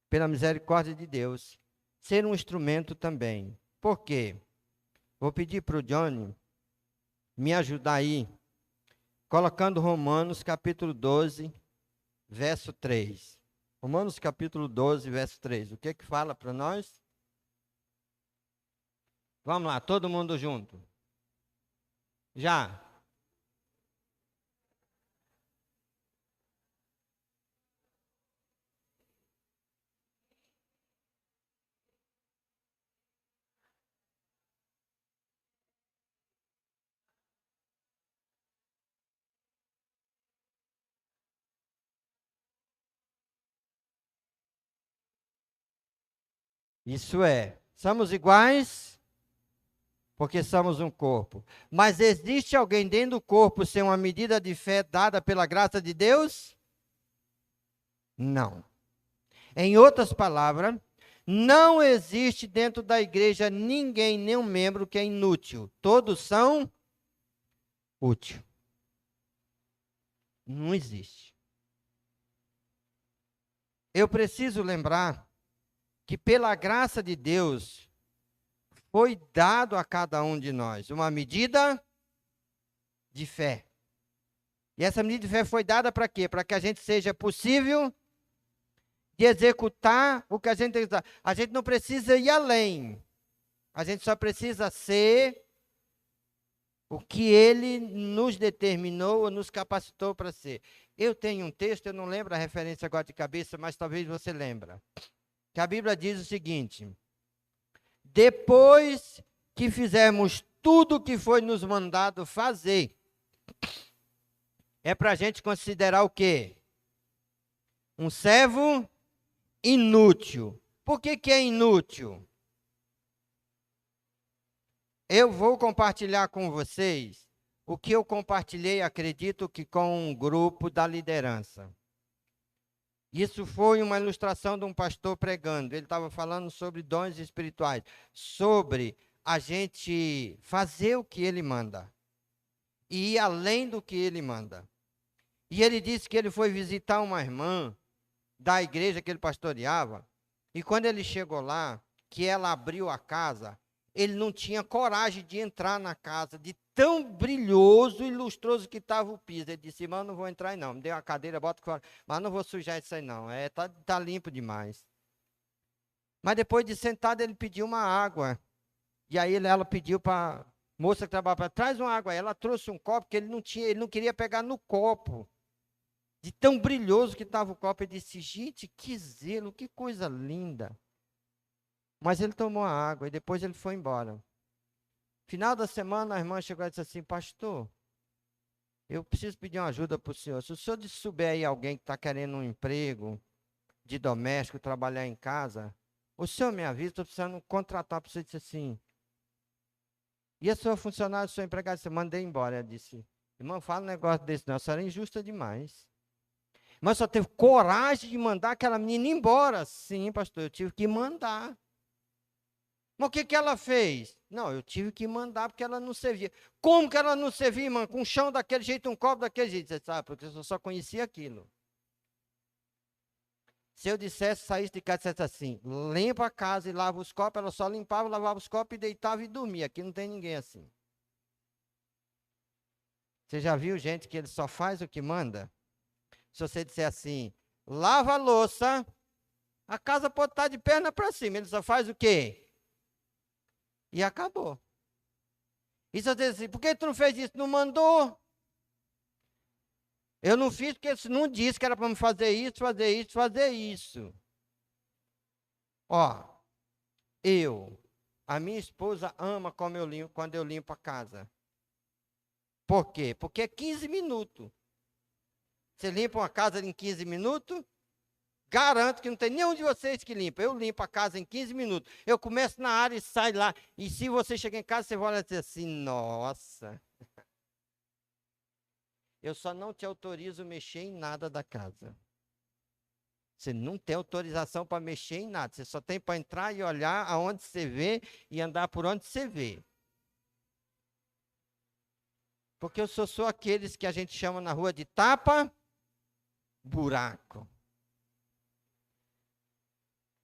pela misericórdia de Deus. Ser um instrumento também. Por quê? Vou pedir para o Johnny me ajudar aí, colocando Romanos capítulo 12, verso 3. Romanos capítulo 12, verso 3. O que que fala para nós? Vamos lá, todo mundo junto. Já. Isso é, somos iguais porque somos um corpo. Mas existe alguém dentro do corpo sem uma medida de fé dada pela graça de Deus? Não. Em outras palavras, não existe dentro da igreja ninguém, nenhum membro que é inútil. Todos são úteis. Não existe. Eu preciso lembrar que pela graça de Deus foi dado a cada um de nós uma medida de fé. E essa medida de fé foi dada para quê? Para que a gente seja possível de executar o que a gente tem que fazer. A gente não precisa ir além. A gente só precisa ser O que ele nos determinou ou nos capacitou para ser. Eu tenho um texto, eu não lembro a referência agora de cabeça, mas talvez você lembre. Que a Bíblia diz o seguinte: depois que fizermos tudo o que foi nos mandado fazer, é para a gente considerar o quê? Um servo inútil. Por que é inútil? Eu vou compartilhar com vocês o que eu compartilhei, acredito que com um grupo da liderança. Isso foi uma ilustração de um pastor pregando. Ele estava falando sobre dons espirituais, sobre a gente fazer o que ele manda e ir além do que ele manda. E ele disse que ele foi visitar uma irmã da igreja que ele pastoreava, e quando ele chegou lá, que ela abriu a casa, ele não tinha coragem de entrar na casa, de tão brilhoso e lustroso que estava o piso. Ele disse: irmão, não vou entrar aí não, me dê uma cadeira, bota fora, mas não vou sujar isso aí não, tá limpo demais. Mas depois de sentado, ele pediu uma água, e aí ela pediu para a moça que trabalhava para traz uma água. Ela trouxe um copo que ele não queria pegar no copo, de tão brilhoso que estava o copo. Ele disse: gente, que zelo, que coisa linda. Mas ele tomou a água e depois ele foi embora. Final da semana, a irmã chegou e disse assim: pastor, eu preciso pedir uma ajuda para o senhor. Se o senhor souber aí alguém que está querendo um emprego de doméstico, trabalhar em casa, o senhor me avisa, estou precisando contratar para você. Disse assim: e a sua funcionária, o seu empregado? Você mandei embora. Ela disse: irmão, fala um negócio desse não, a senhora é injusta demais. Mas só teve coragem de mandar aquela menina embora. Sim, pastor, eu tive que mandar. Mas o que ela fez? Não, eu tive que mandar porque ela não servia. Como que ela não servia, irmã? Com um chão daquele jeito, um copo daquele jeito. Você sabe, porque eu só conhecia aquilo. Se eu dissesse, saísse de casa e dissesse assim: limpa a casa e lava os copos, ela só limpava, lavava os copos e deitava e dormia. Aqui não tem ninguém assim. Você já viu gente que ele só faz o que manda? Se você disser assim: lava a louça, a casa pode estar de perna para cima, ele só faz o quê? E acabou. E se eu dizer assim: por que tu não fez isso? Não mandou? Eu não fiz porque você não disse que era para me fazer isso, fazer isso, fazer isso. Ó, a minha esposa ama como eu limpo, quando eu limpo a casa. Por quê? Porque é 15 minutos. Você limpa uma casa em 15 minutos? Garanto que não tem nenhum de vocês que limpa. Eu limpo a casa em 15 minutos. Eu começo na área e saio lá. E se você chegar em casa, você vai olhar e dizer assim: nossa. Eu só não te autorizo a mexer em nada da casa. Você não tem autorização para mexer em nada. Você só tem para entrar e olhar aonde você vê e andar por onde você vê. Porque eu sou aqueles que a gente chama na rua de tapa-buraco.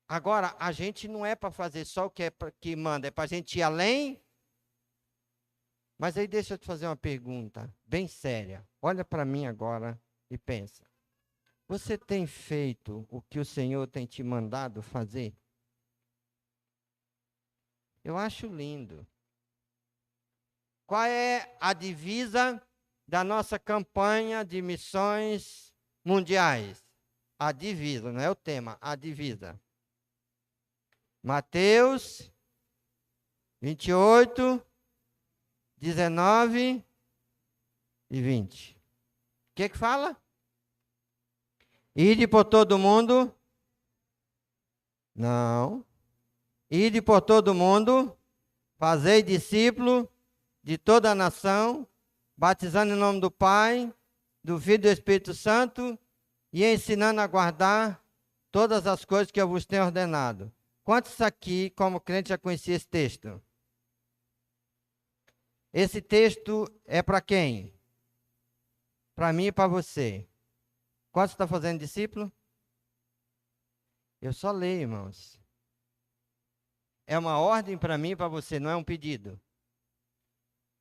Agora, a gente não é para fazer só o que que manda, é para a gente ir além. Mas aí deixa eu te fazer uma pergunta bem séria. Olha para mim agora e pensa. Você tem feito o que o Senhor tem te mandado fazer? Eu acho lindo. Qual é a divisa da nossa campanha de missões mundiais? A divisa, não é o tema, a divisa. Mateus 28, 19 e 20. O que fala? Ide por todo mundo. Não. Ide por todo mundo, fazei discípulo de toda a nação, batizando em nome do Pai, do Filho e do Espírito Santo, e ensinando a guardar todas as coisas que eu vos tenho ordenado. Quantos aqui, como crente, já conheciam esse texto? Esse texto é para quem? Para mim e para você. Quantos estão fazendo discípulo? Eu só leio, irmãos. É uma ordem para mim e para você, não é um pedido.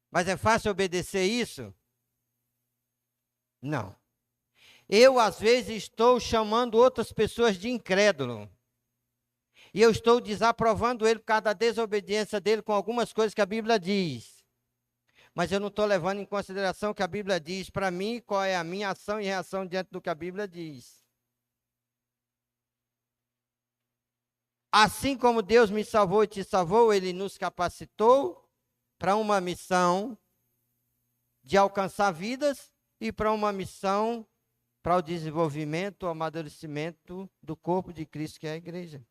Mas é fácil obedecer isso? Não. Eu, às vezes, estou chamando outras pessoas de incrédulo. E eu estou desaprovando ele por causa da desobediência dele com algumas coisas que a Bíblia diz. Mas eu não estou levando em consideração o que a Bíblia diz para mim, qual é a minha ação e reação diante do que a Bíblia diz. Assim como Deus me salvou e te salvou, Ele nos capacitou para uma missão de alcançar vidas e para uma missão para o desenvolvimento, o amadurecimento do corpo de Cristo, que é a igreja.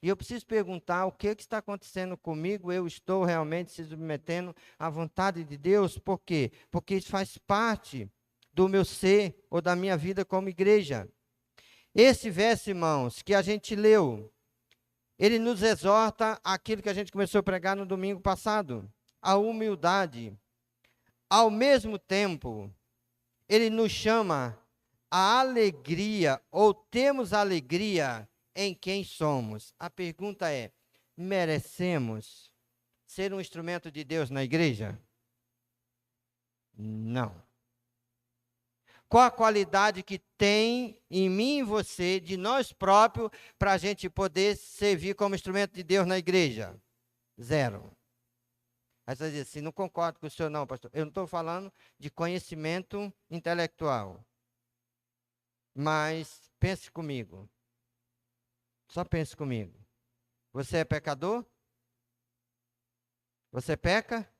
E eu preciso perguntar o que está acontecendo comigo. Eu estou realmente se submetendo à vontade de Deus? Por quê? Porque isso faz parte do meu ser ou da minha vida como igreja. Esse verso, irmãos, que a gente leu, ele nos exorta àquilo que a gente começou a pregar no domingo passado, a humildade. Ao mesmo tempo, ele nos chama à alegria, ou temos alegria em quem somos. A pergunta é: merecemos ser um instrumento de Deus na igreja? Não. Qual a qualidade que tem em mim e você, de nós próprios, para a gente poder servir como instrumento de Deus na igreja? Zero. Aí você diz assim: não concordo com o senhor não, pastor. Eu não estou falando de conhecimento intelectual. Mas pense comigo. Só pense comigo. Você é pecador? Você peca?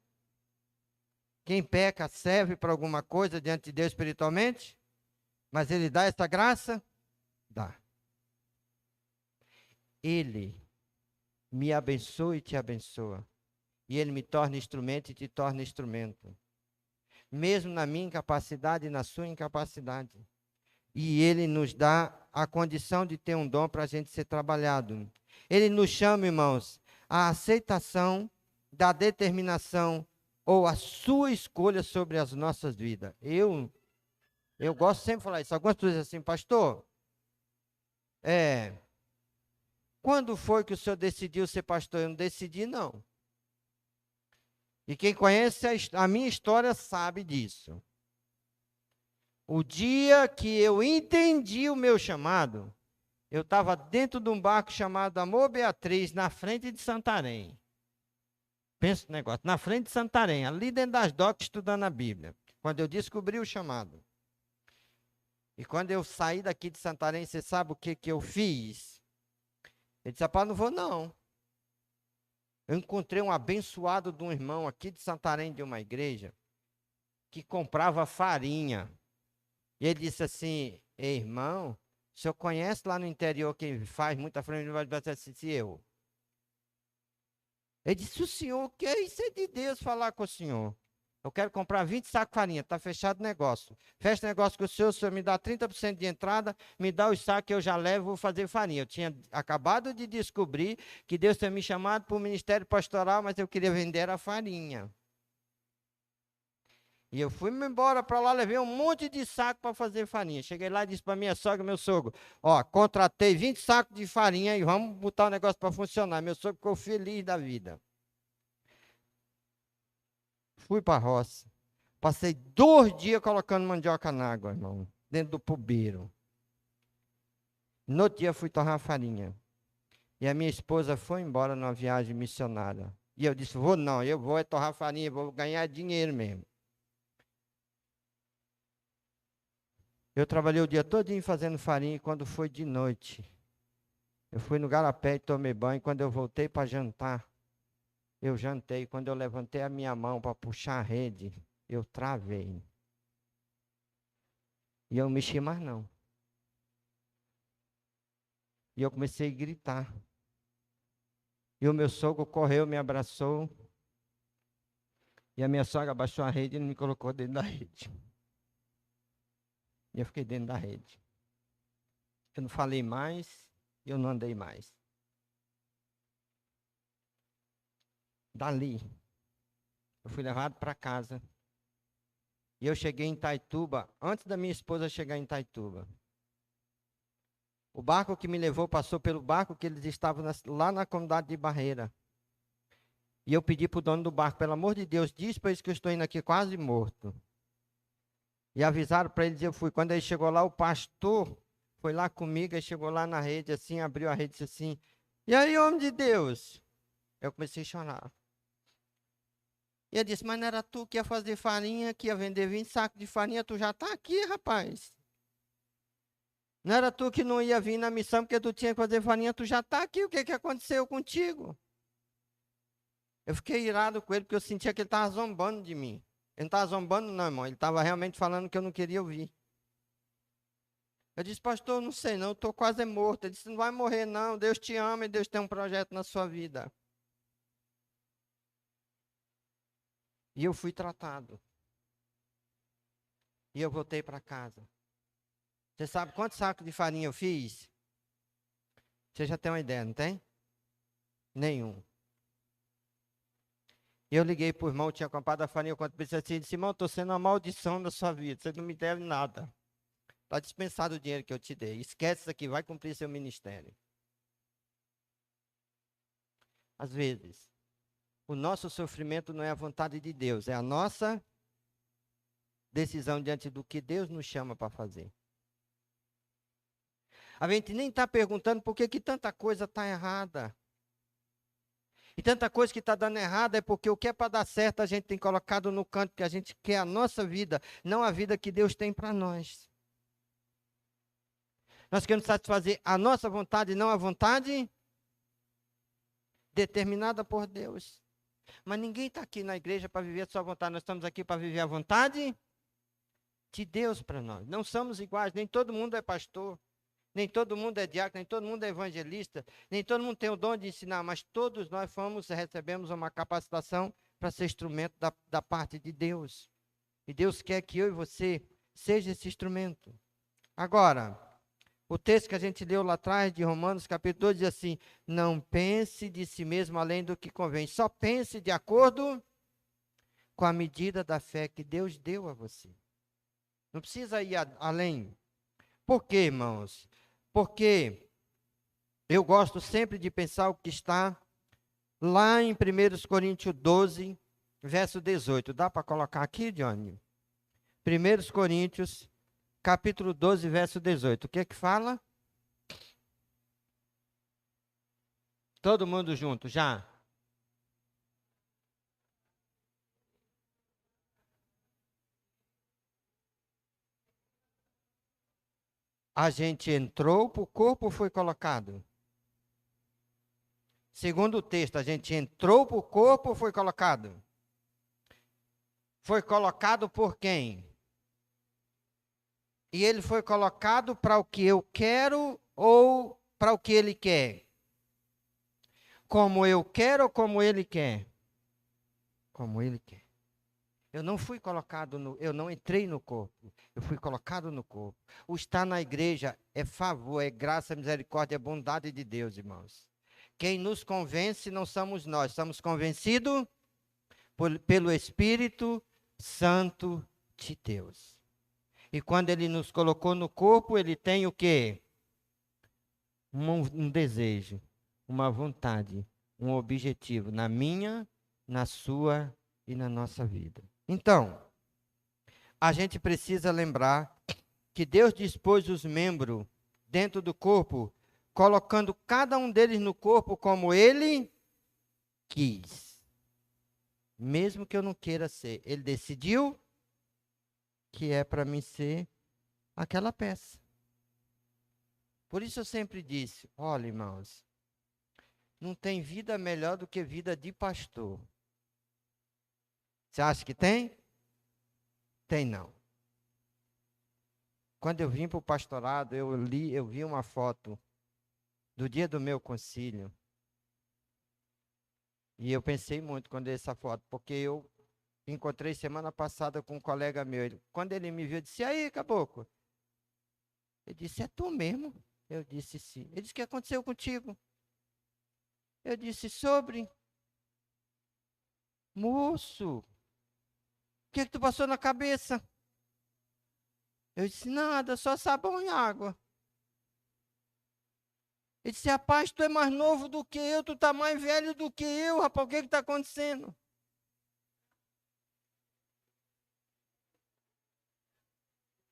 Quem peca serve para alguma coisa diante de Deus espiritualmente? Mas Ele dá essa graça? Dá. Ele me abençoa e te abençoa. E Ele me torna instrumento e te torna instrumento. Mesmo na minha incapacidade e na sua incapacidade. E Ele nos dá a condição de ter um dom para a gente ser trabalhado. Ele nos chama, irmãos, à aceitação da determinação ou a sua escolha sobre as nossas vidas. Eu gosto sempre de falar isso. Algumas pessoas dizem assim: pastor, quando foi que o senhor decidiu ser pastor? Eu não decidi, não. E quem conhece a minha história sabe disso. O dia que eu entendi o meu chamado, eu estava dentro de um barco chamado Amor Beatriz, na frente de Santarém. Pensa no negócio, na frente de Santarém, ali dentro das docas, estudando a Bíblia. Quando eu descobri o chamado. E quando eu saí daqui de Santarém, você sabe o que eu fiz? Eu disse: rapaz, não vou não. Eu encontrei um abençoado de um irmão aqui de Santarém, de uma igreja, que comprava farinha. E ele disse assim: ei, irmão, o senhor conhece lá no interior quem faz muita farinha? Vai dizer assim: eu. Ele disse: o senhor, que é isso? É de Deus falar com o senhor. Eu quero comprar 20 sacos de farinha, está fechado o negócio. Fecha o negócio com o senhor me dá 30% de entrada, me dá os sacos que eu já levo, vou fazer farinha. Eu tinha acabado de descobrir que Deus tinha me chamado para o ministério pastoral, mas eu queria vender a farinha. E eu fui embora para lá, levei um monte de saco para fazer farinha. Cheguei lá e disse para minha sogra, meu sogro: ó, contratei 20 sacos de farinha e vamos botar o negócio para funcionar. Meu sogro ficou feliz da vida. Fui para a roça. Passei 2 dias colocando mandioca na água, irmão, dentro do pubeiro. No outro dia fui torrar farinha. E a minha esposa foi embora numa viagem missionária. E eu disse: vou não, eu vou torrar farinha, vou ganhar dinheiro mesmo. Eu trabalhei o dia todinho fazendo farinha e quando foi de noite, eu fui no garapé e tomei banho. Quando eu voltei para jantar, eu jantei. Quando eu levantei a minha mão para puxar a rede, eu travei. E eu não mexi mais não. E eu comecei a gritar. E o meu sogro correu, me abraçou. E a minha sogra abaixou a rede e me colocou dentro da rede. E eu fiquei dentro da rede. Eu não falei mais, eu não andei mais. Dali, eu fui levado para casa. E eu cheguei em Itaituba, antes da minha esposa chegar em Itaituba. O barco que me levou passou pelo barco que eles estavam lá na comunidade de Barreira. E eu pedi para o dono do barco: pelo amor de Deus, diz para eles que eu estou indo aqui quase morto. E avisaram para eles, eu fui. Quando ele chegou lá, o pastor foi lá comigo, ele chegou lá na rede assim, abriu a rede e disse assim: e aí, homem de Deus? Eu comecei a chorar. E eu disse, mas não era tu que ia fazer farinha, que ia vender 20 sacos de farinha, tu já está aqui, rapaz. Não era tu que não ia vir na missão porque tu tinha que fazer farinha, tu já está aqui, o que aconteceu contigo? Eu fiquei irado com ele porque eu sentia que ele estava zombando de mim. Ele não estava zombando não, irmão, ele estava realmente falando que eu não queria ouvir. Eu disse, pastor, eu não sei não, eu estou quase morto. Ele disse, não vai morrer não, Deus te ama e Deus tem um projeto na sua vida. E eu fui tratado. E eu voltei para casa. Você sabe quantos sacos de farinha eu fiz? Você já tem uma ideia, não tem? Nenhum. E eu liguei para o irmão, tinha comprado a farinha, quando pensei assim, disse, irmão, estou sendo uma maldição da sua vida, você não me deve nada. Está dispensado o dinheiro que eu te dei. Esquece isso aqui, vai cumprir seu ministério. Às vezes, o nosso sofrimento não é a vontade de Deus, é a nossa decisão diante do que Deus nos chama para fazer. A gente nem está perguntando por que tanta coisa está errada. E tanta coisa que está dando errado é porque o que é para dar certo a gente tem colocado no canto que a gente quer a nossa vida, não a vida que Deus tem para nós. Nós queremos satisfazer a nossa vontade, não a vontade determinada por Deus. Mas ninguém está aqui na igreja para viver a sua vontade, nós estamos aqui para viver a vontade de Deus para nós. Não somos iguais, nem todo mundo é pastor, nem todo mundo é diácono, nem todo mundo é evangelista, nem todo mundo tem o dom de ensinar, mas todos nós recebemos uma capacitação para ser instrumento da parte de Deus. E Deus quer que eu e você seja esse instrumento. Agora, o texto que a gente leu lá atrás, de Romanos, capítulo 2, diz assim, não pense de si mesmo além do que convém, só pense de acordo com a medida da fé que Deus deu a você. Não precisa ir além. Por quê, irmãos? Porque eu gosto sempre de pensar o que está lá em 1 Coríntios 12, verso 18. Dá para colocar aqui, Johnny? 1 Coríntios, capítulo 12, verso 18. O que é que fala? Todo mundo junto, já? A gente entrou para o corpo, foi colocado? Segundo o texto, a gente entrou para o corpo ou foi colocado? Foi colocado por quem? E ele foi colocado para o que eu quero ou para o que ele quer? Como eu quero ou como ele quer? Como ele quer. Eu não fui colocado eu não entrei no corpo, eu fui colocado no corpo. O estar na igreja é favor, é graça, misericórdia, é bondade de Deus, irmãos. Quem nos convence não somos nós, somos convencidos pelo Espírito Santo de Deus. E quando ele nos colocou no corpo, ele tem o quê? Um desejo, uma vontade, um objetivo na minha, na sua e na nossa vida. Então, a gente precisa lembrar que Deus dispôs os membros dentro do corpo, colocando cada um deles no corpo como Ele quis. Mesmo que eu não queira ser, Ele decidiu que é para mim ser aquela peça. Por isso eu sempre disse, olha, irmãos, não tem vida melhor do que vida de pastor. Você acha que tem? Tem não. Quando eu vim para o pastorado, eu vi uma foto do dia do meu concílio. E eu pensei muito quando eu vi essa foto, porque eu encontrei semana passada com um colega meu. Quando ele me viu, eu disse, e aí, caboclo? Ele disse, é tu mesmo? Eu disse, sim. Ele disse, o que aconteceu contigo? Eu disse, sobre. Moço, o que tu passou na cabeça? Eu disse, nada, só sabão e água. Ele disse, rapaz, tu é mais novo do que eu, tu tá mais velho do que eu, rapaz, o que está acontecendo?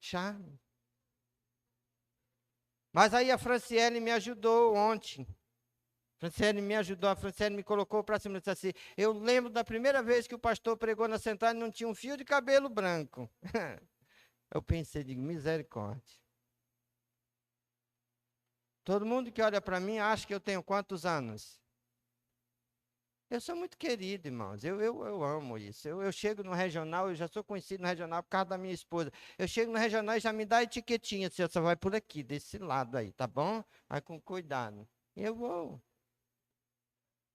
Charme. Mas aí a Franciele me ajudou ontem. Franciele me ajudou, a Franciele me colocou para cima e disse assim, eu lembro da primeira vez que o pastor pregou na central e não tinha um fio de cabelo branco. Eu pensei, digo, misericórdia. Todo mundo que olha para mim acha que eu tenho quantos anos? Eu sou muito querido, irmãos. Eu amo isso. Eu chego no regional, eu já sou conhecido no regional por causa da minha esposa. Eu chego no regional e já me dá a etiquetinha. Assim, você vai por aqui, desse lado aí, tá bom? Vai com cuidado. Eu vou.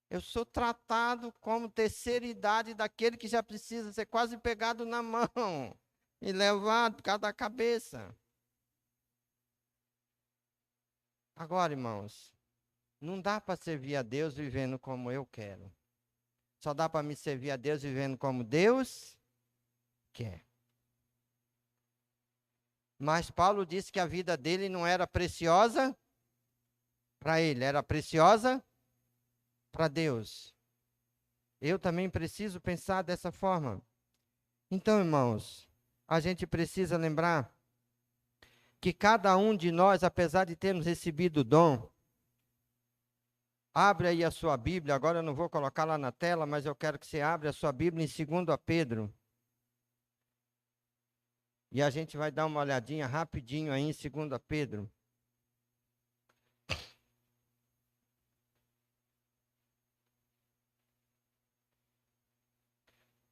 Eu sou tratado como terceira idade daquele que já precisa ser quase pegado na mão e levado por causa da cabeça. Agora, irmãos, não dá para servir a Deus vivendo como eu quero. Só dá para me servir a Deus vivendo como Deus quer. Mas Paulo disse que a vida dele não era preciosa para ele, era preciosa para Deus. Eu também preciso pensar dessa forma. Então, irmãos, a gente precisa lembrar que cada um de nós, apesar de termos recebido o dom, abre aí a sua Bíblia, agora eu não vou colocar lá na tela, mas eu quero que você abra a sua Bíblia em 2 Pedro. E a gente vai dar uma olhadinha rapidinho aí em 2 Pedro.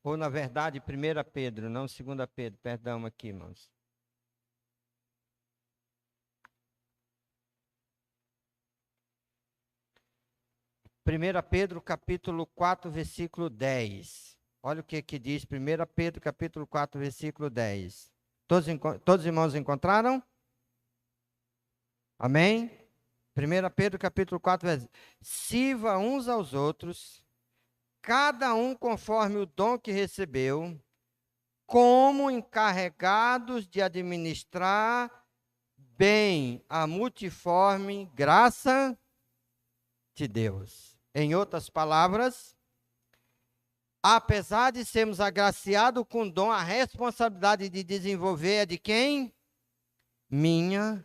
Ou, na verdade, 1 Pedro, não 2 Pedro, perdão aqui, irmãos. Primeira Pedro, capítulo 4, versículo 10. Olha o que diz 1 Pedro, capítulo 4, versículo 10. Todos os irmãos encontraram? Amém? 1 Pedro, capítulo 4, versículo 10. Sirva uns aos outros, cada um conforme o dom que recebeu, como encarregados de administrar bem a multiforme graça de Deus. Em outras palavras, apesar de sermos agraciados com dom, a responsabilidade de desenvolver é de quem? Minha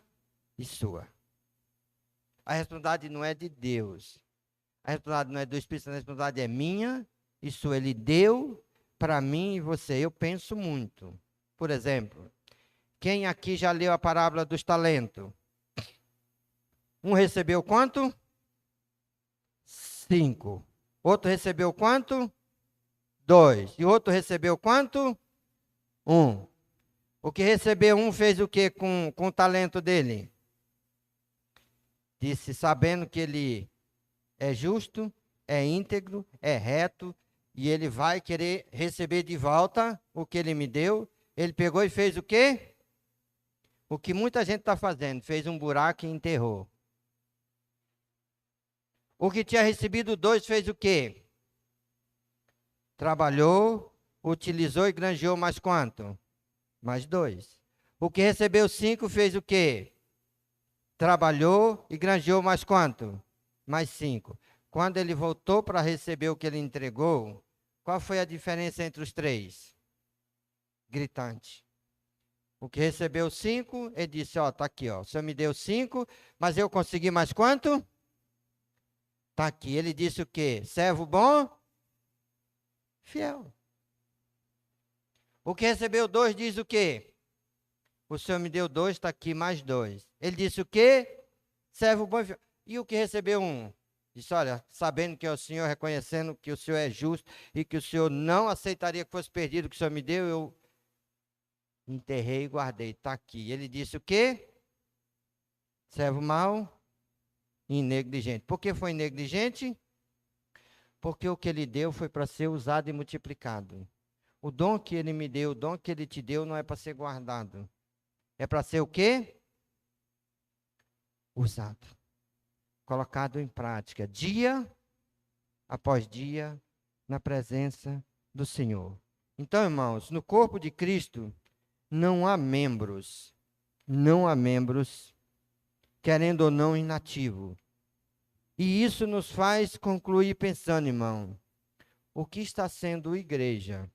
e sua. A responsabilidade não é de Deus. A responsabilidade não é do Espírito Santo, a responsabilidade é minha e sua. Ele deu para mim e você. Eu penso muito. Por exemplo, quem aqui já leu a parábola dos talentos? Um recebeu quanto? 5. Outro recebeu quanto? 2. E outro recebeu quanto? 1. O que recebeu um fez o que com o talento dele? Disse, sabendo que ele é justo, é íntegro, é reto, e ele vai querer receber de volta o que ele me deu. Ele pegou e fez o quê? O que muita gente está fazendo, fez um buraco e enterrou. O que tinha recebido 2 fez o quê? Trabalhou, utilizou e granjeou mais quanto? Mais 2. O que recebeu 5 fez o quê? Trabalhou e granjeou mais quanto? Mais 5. Quando ele voltou para receber o que ele entregou, qual foi a diferença entre os 3? Gritante. O que recebeu 5, ele disse, ó, tá aqui, ó. O senhor me deu 5, mas eu consegui mais quanto? Tá aqui. Ele disse o quê? Servo bom? Fiel. O que recebeu 2 diz o quê? O senhor me deu 2, está aqui mais 2. Ele disse o quê? Servo bom e fiel. E o que recebeu 1? Disse, olha, sabendo que é o senhor, reconhecendo que o senhor é justo e que o senhor não aceitaria que fosse perdido o que o senhor me deu, eu enterrei e guardei. Está aqui. Ele disse o quê? Servo mau e negligente. Por que foi negligente? Porque o que ele deu foi para ser usado e multiplicado. O dom que ele me deu, o dom que ele te deu, não é para ser guardado. É para ser o quê? Usado. Colocado em prática, dia após dia, na presença do Senhor. Então, irmãos, no corpo de Cristo, não há membros, querendo ou não, inativo. E isso nos faz concluir pensando, irmão, o que está sendo igreja?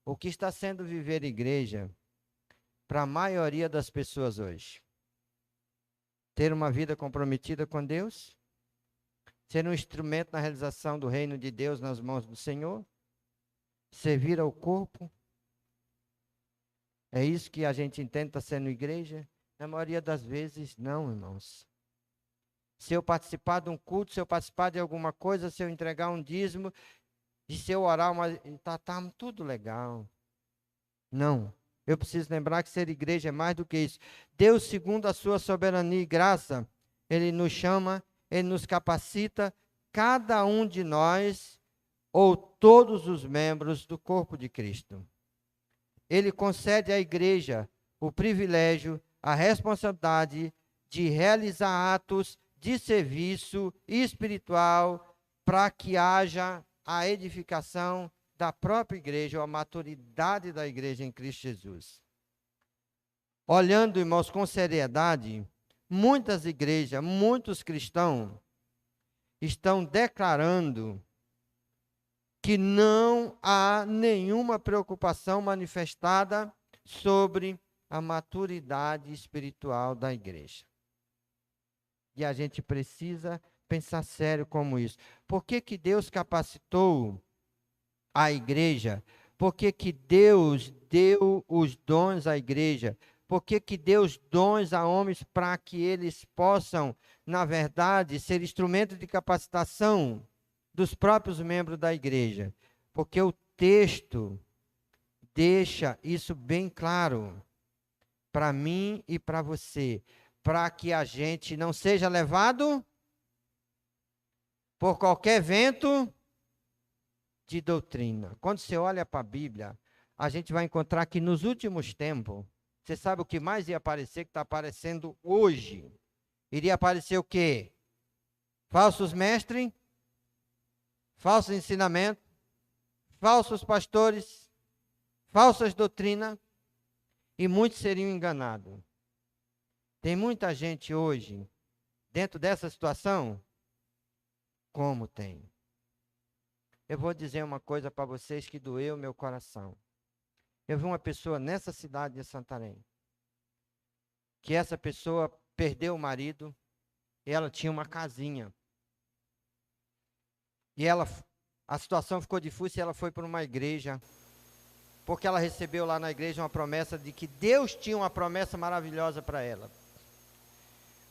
O que está sendo viver igreja para a maioria das pessoas hoje? Ter uma vida comprometida com Deus? Ser um instrumento na realização do reino de Deus nas mãos do Senhor? Servir ao corpo? É isso que a gente intenta sendo igreja? Na maioria das vezes, não, irmãos. Se eu participar de um culto, se eu participar de alguma coisa, se eu entregar um dízimo, e se eu orar, tá tudo legal. Não. Eu preciso lembrar que ser igreja é mais do que isso. Deus, segundo a sua soberania e graça, Ele nos chama, Ele nos capacita, cada um de nós, ou todos os membros do corpo de Cristo. Ele concede à igreja o privilégio, a responsabilidade de realizar atos de serviço espiritual para que haja a edificação da própria igreja, ou a maturidade da igreja em Cristo Jesus. Olhando, irmãos, com seriedade, muitas igrejas, muitos cristãos estão declarando que não há nenhuma preocupação manifestada sobre a maturidade espiritual da igreja. E a gente precisa pensar sério como isso. Por que que Deus capacitou a igreja? Por que que Deus deu os dons à igreja? Por que que Deus dons a homens para que eles possam, na verdade, ser instrumento de capacitação dos próprios membros da igreja? Porque o texto deixa isso bem claro para mim e para você, para que a gente não seja levado por qualquer vento de doutrina. Quando você olha para a Bíblia, a gente vai encontrar que nos últimos tempos, você sabe o que mais ia aparecer, que está aparecendo hoje? Iria aparecer o quê? Falsos mestres, falsos ensinamentos, falsos pastores, falsas doutrinas, e muitos seriam enganados. Tem muita gente hoje, dentro dessa situação, como tem. Eu vou dizer uma coisa para vocês que doeu meu coração. Eu vi uma pessoa nessa cidade de Santarém, que essa pessoa perdeu o marido, e ela tinha uma casinha. E a situação ficou difícil e ela foi para uma igreja, porque ela recebeu lá na igreja uma promessa de que Deus tinha uma promessa maravilhosa para ela.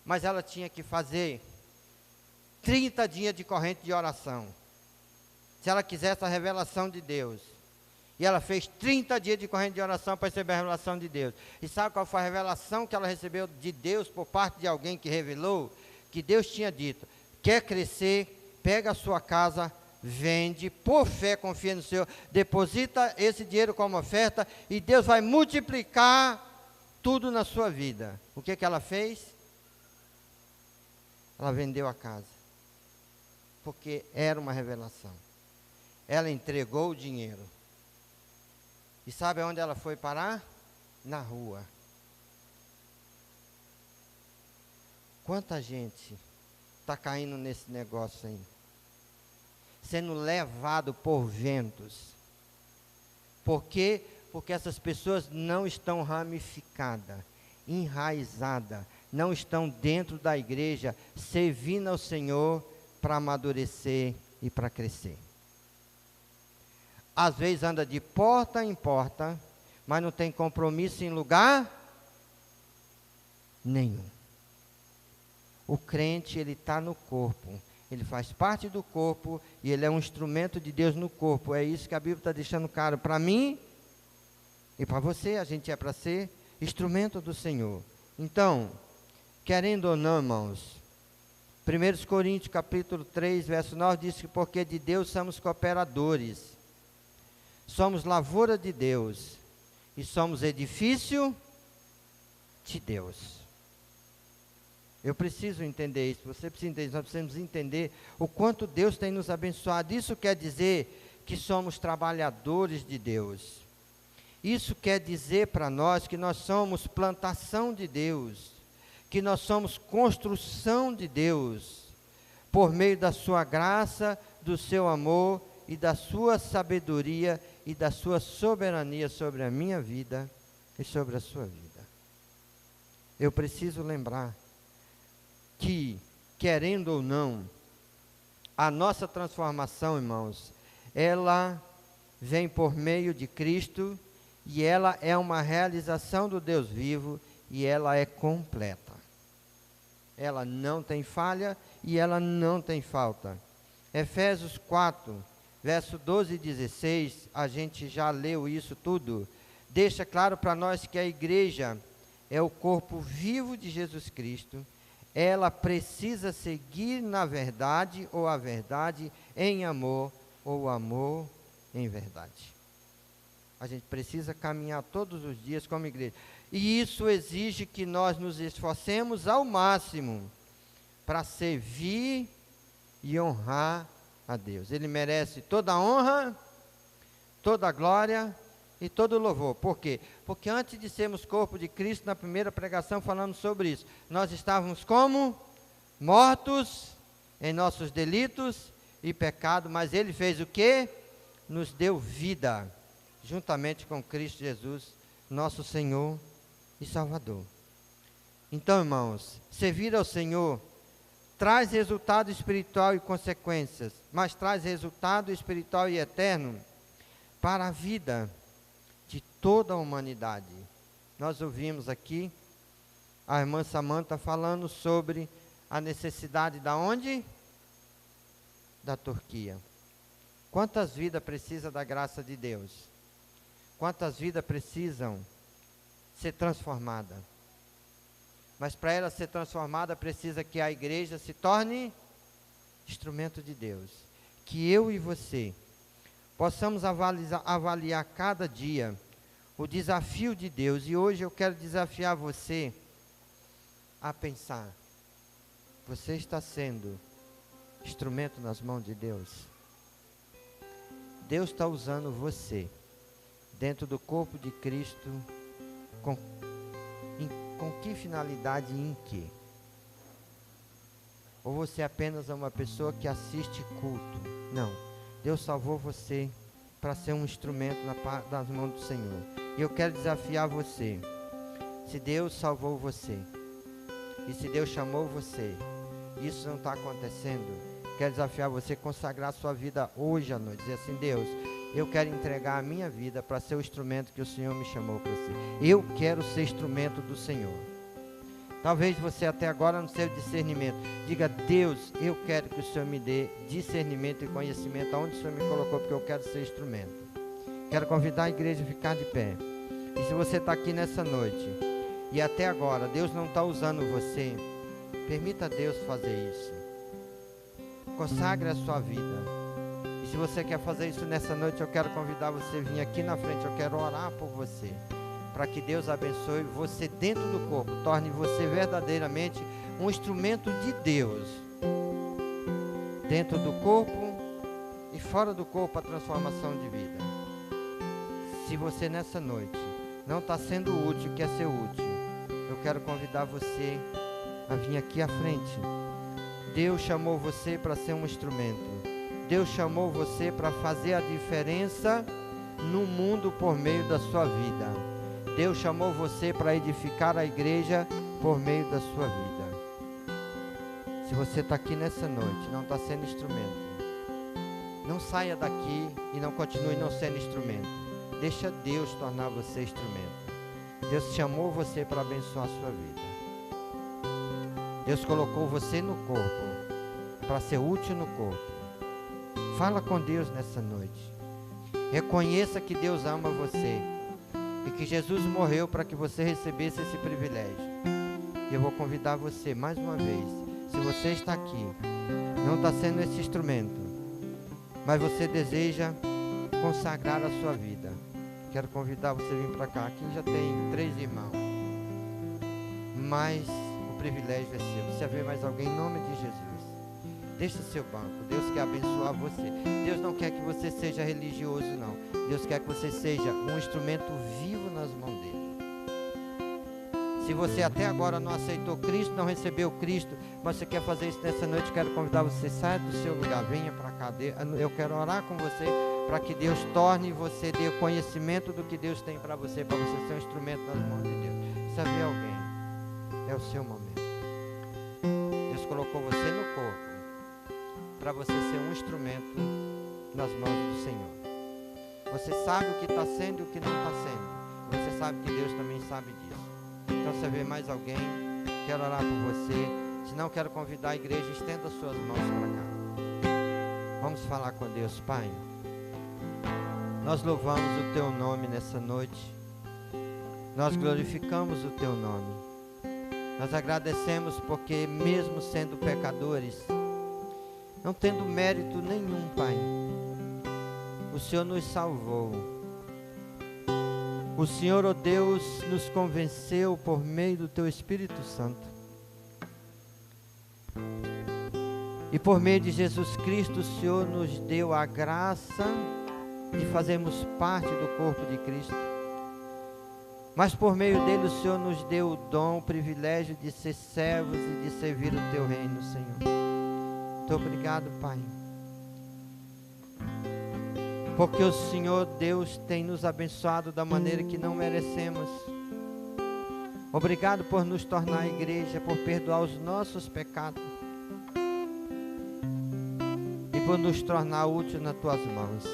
Mas ela tinha que fazer 30 dias de corrente de oração, se ela quisesse a revelação de Deus. E ela fez 30 dias de corrente de oração para receber a revelação de Deus. E sabe qual foi a revelação que ela recebeu de Deus por parte de alguém que revelou? Que Deus tinha dito: quer crescer, pega a sua casa, vende, por fé confia no Senhor, deposita esse dinheiro como oferta e Deus vai multiplicar tudo na sua vida. O que ela fez? Ela vendeu a casa, porque era uma revelação. Ela entregou o dinheiro. E sabe onde ela foi parar? Na rua. Quanta gente está caindo nesse negócio aí? Sendo levado por ventos. Por quê? Porque essas pessoas não estão ramificadas, enraizadas, não estão dentro da igreja, servindo ao Senhor para amadurecer e para crescer. Às vezes anda de porta em porta, mas não tem compromisso em lugar nenhum. O crente, ele está no corpo, ele faz parte do corpo e ele é um instrumento de Deus no corpo. É isso que a Bíblia está deixando claro para mim e para você. A gente é para ser instrumento do Senhor. Então, querendo ou não, irmãos, 1 Coríntios capítulo 3, verso 9, diz que porque de Deus somos cooperadores, somos lavoura de Deus e somos edifício de Deus. Eu preciso entender isso, você precisa entender isso, nós precisamos entender o quanto Deus tem nos abençoado. Isso quer dizer que somos trabalhadores de Deus. Isso quer dizer para nós que nós somos plantação de Deus, que nós somos construção de Deus, por meio da sua graça, do seu amor e da sua sabedoria e da sua soberania sobre a minha vida e sobre a sua vida. Eu preciso lembrar que, querendo ou não, A nossa transformação, irmãos, ela vem por meio de Cristo e ela é uma realização do Deus vivo e ela é completa. Ela não tem falha e ela não tem falta. Efésios 4, verso 12 e 16, a gente já leu isso tudo, deixa claro para nós que a igreja é o corpo vivo de Jesus Cristo. Ela precisa seguir na verdade, ou a verdade em amor, ou o amor em verdade. A gente precisa caminhar todos os dias como igreja. E isso exige que nós nos esforcemos ao máximo para servir e honrar a Deus. Ele merece toda a honra, toda a glória e todo o louvor. Por quê? Porque antes de sermos corpo de Cristo, na primeira pregação falamos sobre isso. Nós estávamos como? Mortos em nossos delitos e pecado, mas Ele fez o quê? Nos deu vida, juntamente com Cristo Jesus, nosso Senhor e Salvador. Então, irmãos, servir ao Senhor traz resultado espiritual e consequências, mas traz resultado espiritual e eterno para a vida de toda a humanidade. Nós ouvimos aqui a irmã Samanta falando sobre a necessidade da onde? Da Turquia. Quantas vidas precisam da graça de Deus? Quantas vidas precisam ser transformadas? Mas para ela ser transformada, precisa que a igreja se torne instrumento de Deus. Que eu e você possamos avaliar cada dia o desafio de Deus. E hoje eu quero desafiar você a pensar: você está sendo instrumento nas mãos de Deus? Deus está usando você dentro do corpo de Cristo com que finalidade e em que? Ou você apenas é uma pessoa que assiste culto? Não. Deus salvou você para ser um instrumento nas mãos do Senhor. E eu quero desafiar você. Se Deus salvou você, e se Deus chamou você, isso não está acontecendo, quero desafiar você a consagrar sua vida hoje à noite. Dizer assim: Deus, eu quero entregar a minha vida para ser o instrumento que o Senhor me chamou para ser. Eu quero ser instrumento do Senhor. Talvez você até agora não seja discernimento. Diga: Deus, eu quero que o Senhor me dê discernimento e conhecimento aonde o Senhor me colocou, porque eu quero ser instrumento. Quero convidar a igreja a ficar de pé. E se você está aqui nessa noite e até agora Deus não está usando você, permita a Deus fazer isso. Consagre a sua vida. E se você quer fazer isso nessa noite, eu quero convidar você a vir aqui na frente. Eu quero orar por você, para que Deus abençoe você dentro do corpo, torne você verdadeiramente um instrumento de Deus, dentro do corpo e fora do corpo, a transformação de vida. Se você nessa noite não está sendo útil, quer ser útil, eu quero convidar você a vir aqui à frente. Deus chamou você para ser um instrumento. Deus chamou você para fazer a diferença no mundo por meio da sua vida. Deus chamou você para edificar a igreja por meio da sua vida. Se você está aqui nessa noite, não está sendo instrumento, não saia daqui e não continue não sendo instrumento. Deixa Deus tornar você instrumento. Deus chamou você para abençoar a sua vida. Deus colocou você no corpo para ser útil no corpo. Fala com Deus nessa noite. Reconheça que Deus ama você e que Jesus morreu para que você recebesse esse privilégio. E eu vou convidar você mais uma vez. Se você está aqui, não está sendo esse instrumento, mas você deseja consagrar a sua vida, quero convidar você a vir para cá. Aqui já tem 3 irmãos, mas o privilégio é seu. Se haver mais alguém, em nome de Jesus, deixa seu banco. Deus quer abençoar você. Deus não quer que você seja religioso, não. Deus quer que você seja um instrumento vivo nas mãos dele. Se você até agora não aceitou Cristo, não recebeu Cristo, mas você quer fazer isso nessa noite, quero convidar você, saia do seu lugar, venha para cá. Eu quero orar com você para que Deus torne você, dê o conhecimento do que Deus tem para você ser um instrumento nas mãos de Deus. Se haver alguém, é o seu momento. Deus colocou você no corpo para você ser um instrumento nas mãos do Senhor. Você sabe o que está sendo e o que não está sendo. Você sabe que Deus também sabe disso. Então, se vê mais alguém, quero orar por você. Se não, quero convidar a igreja, estenda suas mãos para cá. Vamos falar com Deus. Pai, nós louvamos o Teu nome nessa noite. Nós glorificamos o Teu nome. Nós agradecemos porque, mesmo sendo pecadores, não tendo mérito nenhum, Pai, o Senhor nos salvou. O Senhor, ó Deus, nos convenceu por meio do Teu Espírito Santo. E por meio de Jesus Cristo, o Senhor nos deu a graça de fazermos parte do corpo de Cristo. Mas por meio dele, o Senhor nos deu o dom, o privilégio de ser servos e de servir o Teu reino, Senhor. Muito obrigado, Pai. Porque o Senhor Deus tem nos abençoado da maneira que não merecemos. Obrigado por nos tornar igreja, por perdoar os nossos pecados e por nos tornar útil nas Tuas mãos.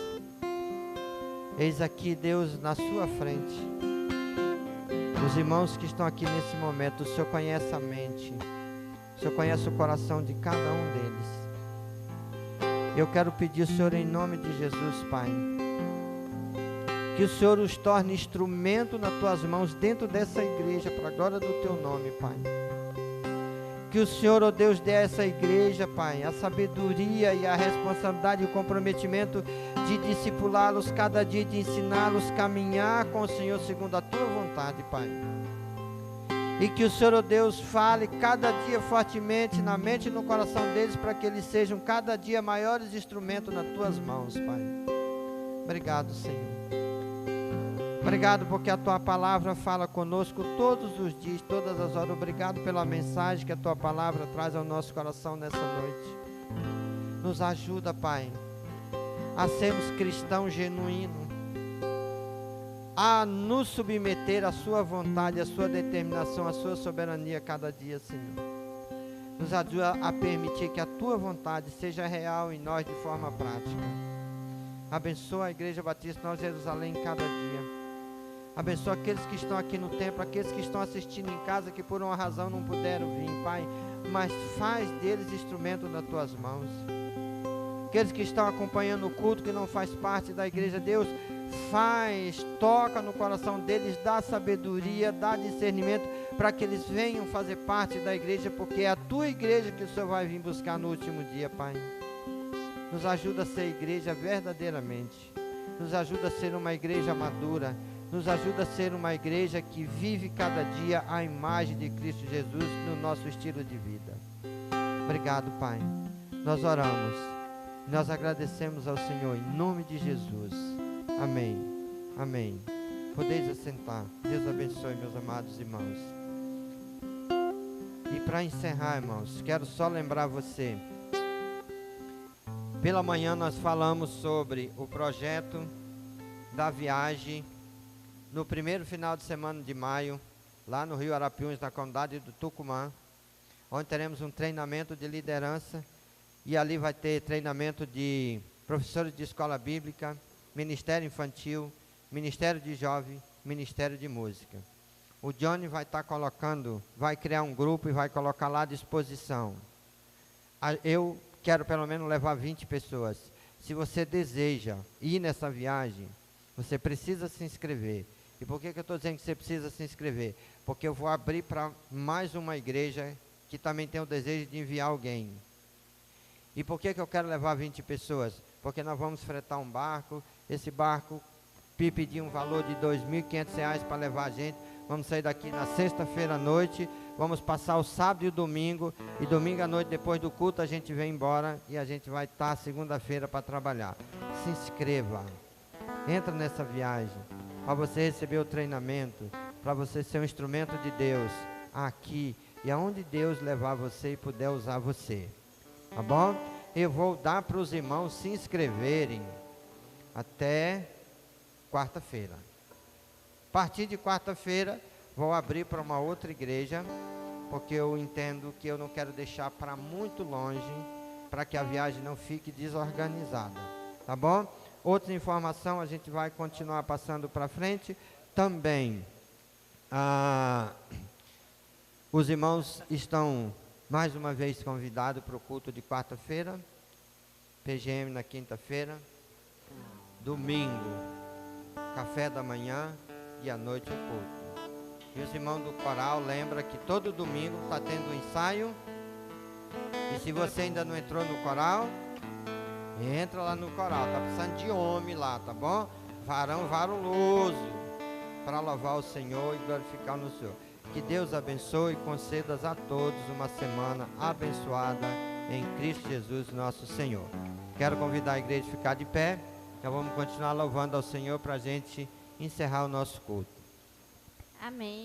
Eis aqui, Deus, na Sua frente, os irmãos que estão aqui nesse momento. O Senhor conhece a mente, o Senhor conhece o coração de cada um deles. Eu quero pedir, Senhor, em nome de Jesus, Pai, que o Senhor os torne instrumento nas Tuas mãos dentro dessa igreja, para a glória do Teu nome, Pai. Que o Senhor, ó Deus, dê a essa igreja, Pai, a sabedoria e a responsabilidade e o comprometimento de discipulá-los cada dia, de ensiná-los a caminhar com o Senhor segundo a Tua vontade, Pai. E que o Senhor, ó Deus, fale cada dia fortemente na mente e no coração deles, para que eles sejam cada dia maiores instrumentos nas Tuas mãos, Pai. Obrigado, Senhor. Obrigado porque a Tua palavra fala conosco todos os dias, todas as horas. Obrigado pela mensagem que a Tua palavra traz ao nosso coração nessa noite. Nos ajuda, Pai, a sermos cristãos genuínos, a nos submeter à Sua vontade, à Sua determinação, à Sua soberania cada dia, Senhor. Nos ajuda a permitir que a Tua vontade seja real em nós de forma prática. Abençoa a Igreja Batista Nova Jerusalém cada dia. Abençoa aqueles que estão aqui no templo, aqueles que estão assistindo em casa, que por uma razão não puderam vir, Pai, mas faz deles instrumento nas Tuas mãos. Aqueles que estão acompanhando o culto, que não faz parte da igreja, Deus, toca no coração deles, dá sabedoria, dá discernimento, para que eles venham fazer parte da igreja, porque é a Tua igreja que o Senhor vai vir buscar no último dia, Pai. Nos ajuda a ser igreja verdadeiramente, nos ajuda a ser uma igreja madura, nos ajuda a ser uma igreja que vive cada dia a imagem de Cristo Jesus no nosso estilo de vida. Obrigado, Pai. Nós oramos, nós agradecemos ao Senhor em nome de Jesus. Amém. Amém. Podeis assentar. Deus abençoe, meus amados irmãos. E para encerrar, irmãos, quero só lembrar você. Pela manhã nós falamos sobre o projeto da viagem no primeiro final de semana de maio, lá no Rio Arapiuns, na comunidade do Tucumã, onde teremos um treinamento de liderança, e ali vai ter treinamento de professores de escola bíblica, ministério infantil, ministério de jovem, ministério de música. O Johnny vai estar vai criar um grupo e vai colocar lá à disposição. Eu quero pelo menos levar 20 pessoas. Se você deseja ir nessa viagem, você precisa se inscrever. E por que eu estou dizendo que você precisa se inscrever? Porque eu vou abrir para mais uma igreja que também tem o desejo de enviar alguém. E por que eu quero levar 20 pessoas? Porque nós vamos fretar um barco. Esse barco pedir um valor de R$ 2.500 para levar a gente. Vamos sair daqui na sexta-feira à noite. Vamos passar o sábado e o domingo. E domingo à noite, depois do culto, a gente vem embora. E a gente vai estar segunda-feira para trabalhar. Se inscreva. Entra nessa viagem. Para você receber o treinamento, para você ser um instrumento de Deus aqui e aonde Deus levar você e puder usar você, tá bom? Eu vou dar para os irmãos se inscreverem até quarta-feira. A partir de quarta-feira, vou abrir para uma outra igreja, porque eu entendo que eu não quero deixar para muito longe para que a viagem não fique desorganizada, tá bom? Outra informação, a gente vai continuar passando para frente. Também, os irmãos estão mais uma vez convidados para o culto de quarta-feira, PGM na quinta-feira, domingo, café da manhã e à noite o culto. E os irmãos do coral lembra que todo domingo está tendo um ensaio. E se você ainda não entrou no coral, entra lá no coral. Está precisando de homem lá, tá bom? Varão varuloso para louvar o Senhor e glorificar no Senhor. Que Deus abençoe e conceda a todos uma semana abençoada em Cristo Jesus, nosso Senhor. Quero convidar a igreja a ficar de pé. Então vamos continuar louvando ao Senhor para a gente encerrar o nosso culto. Amém.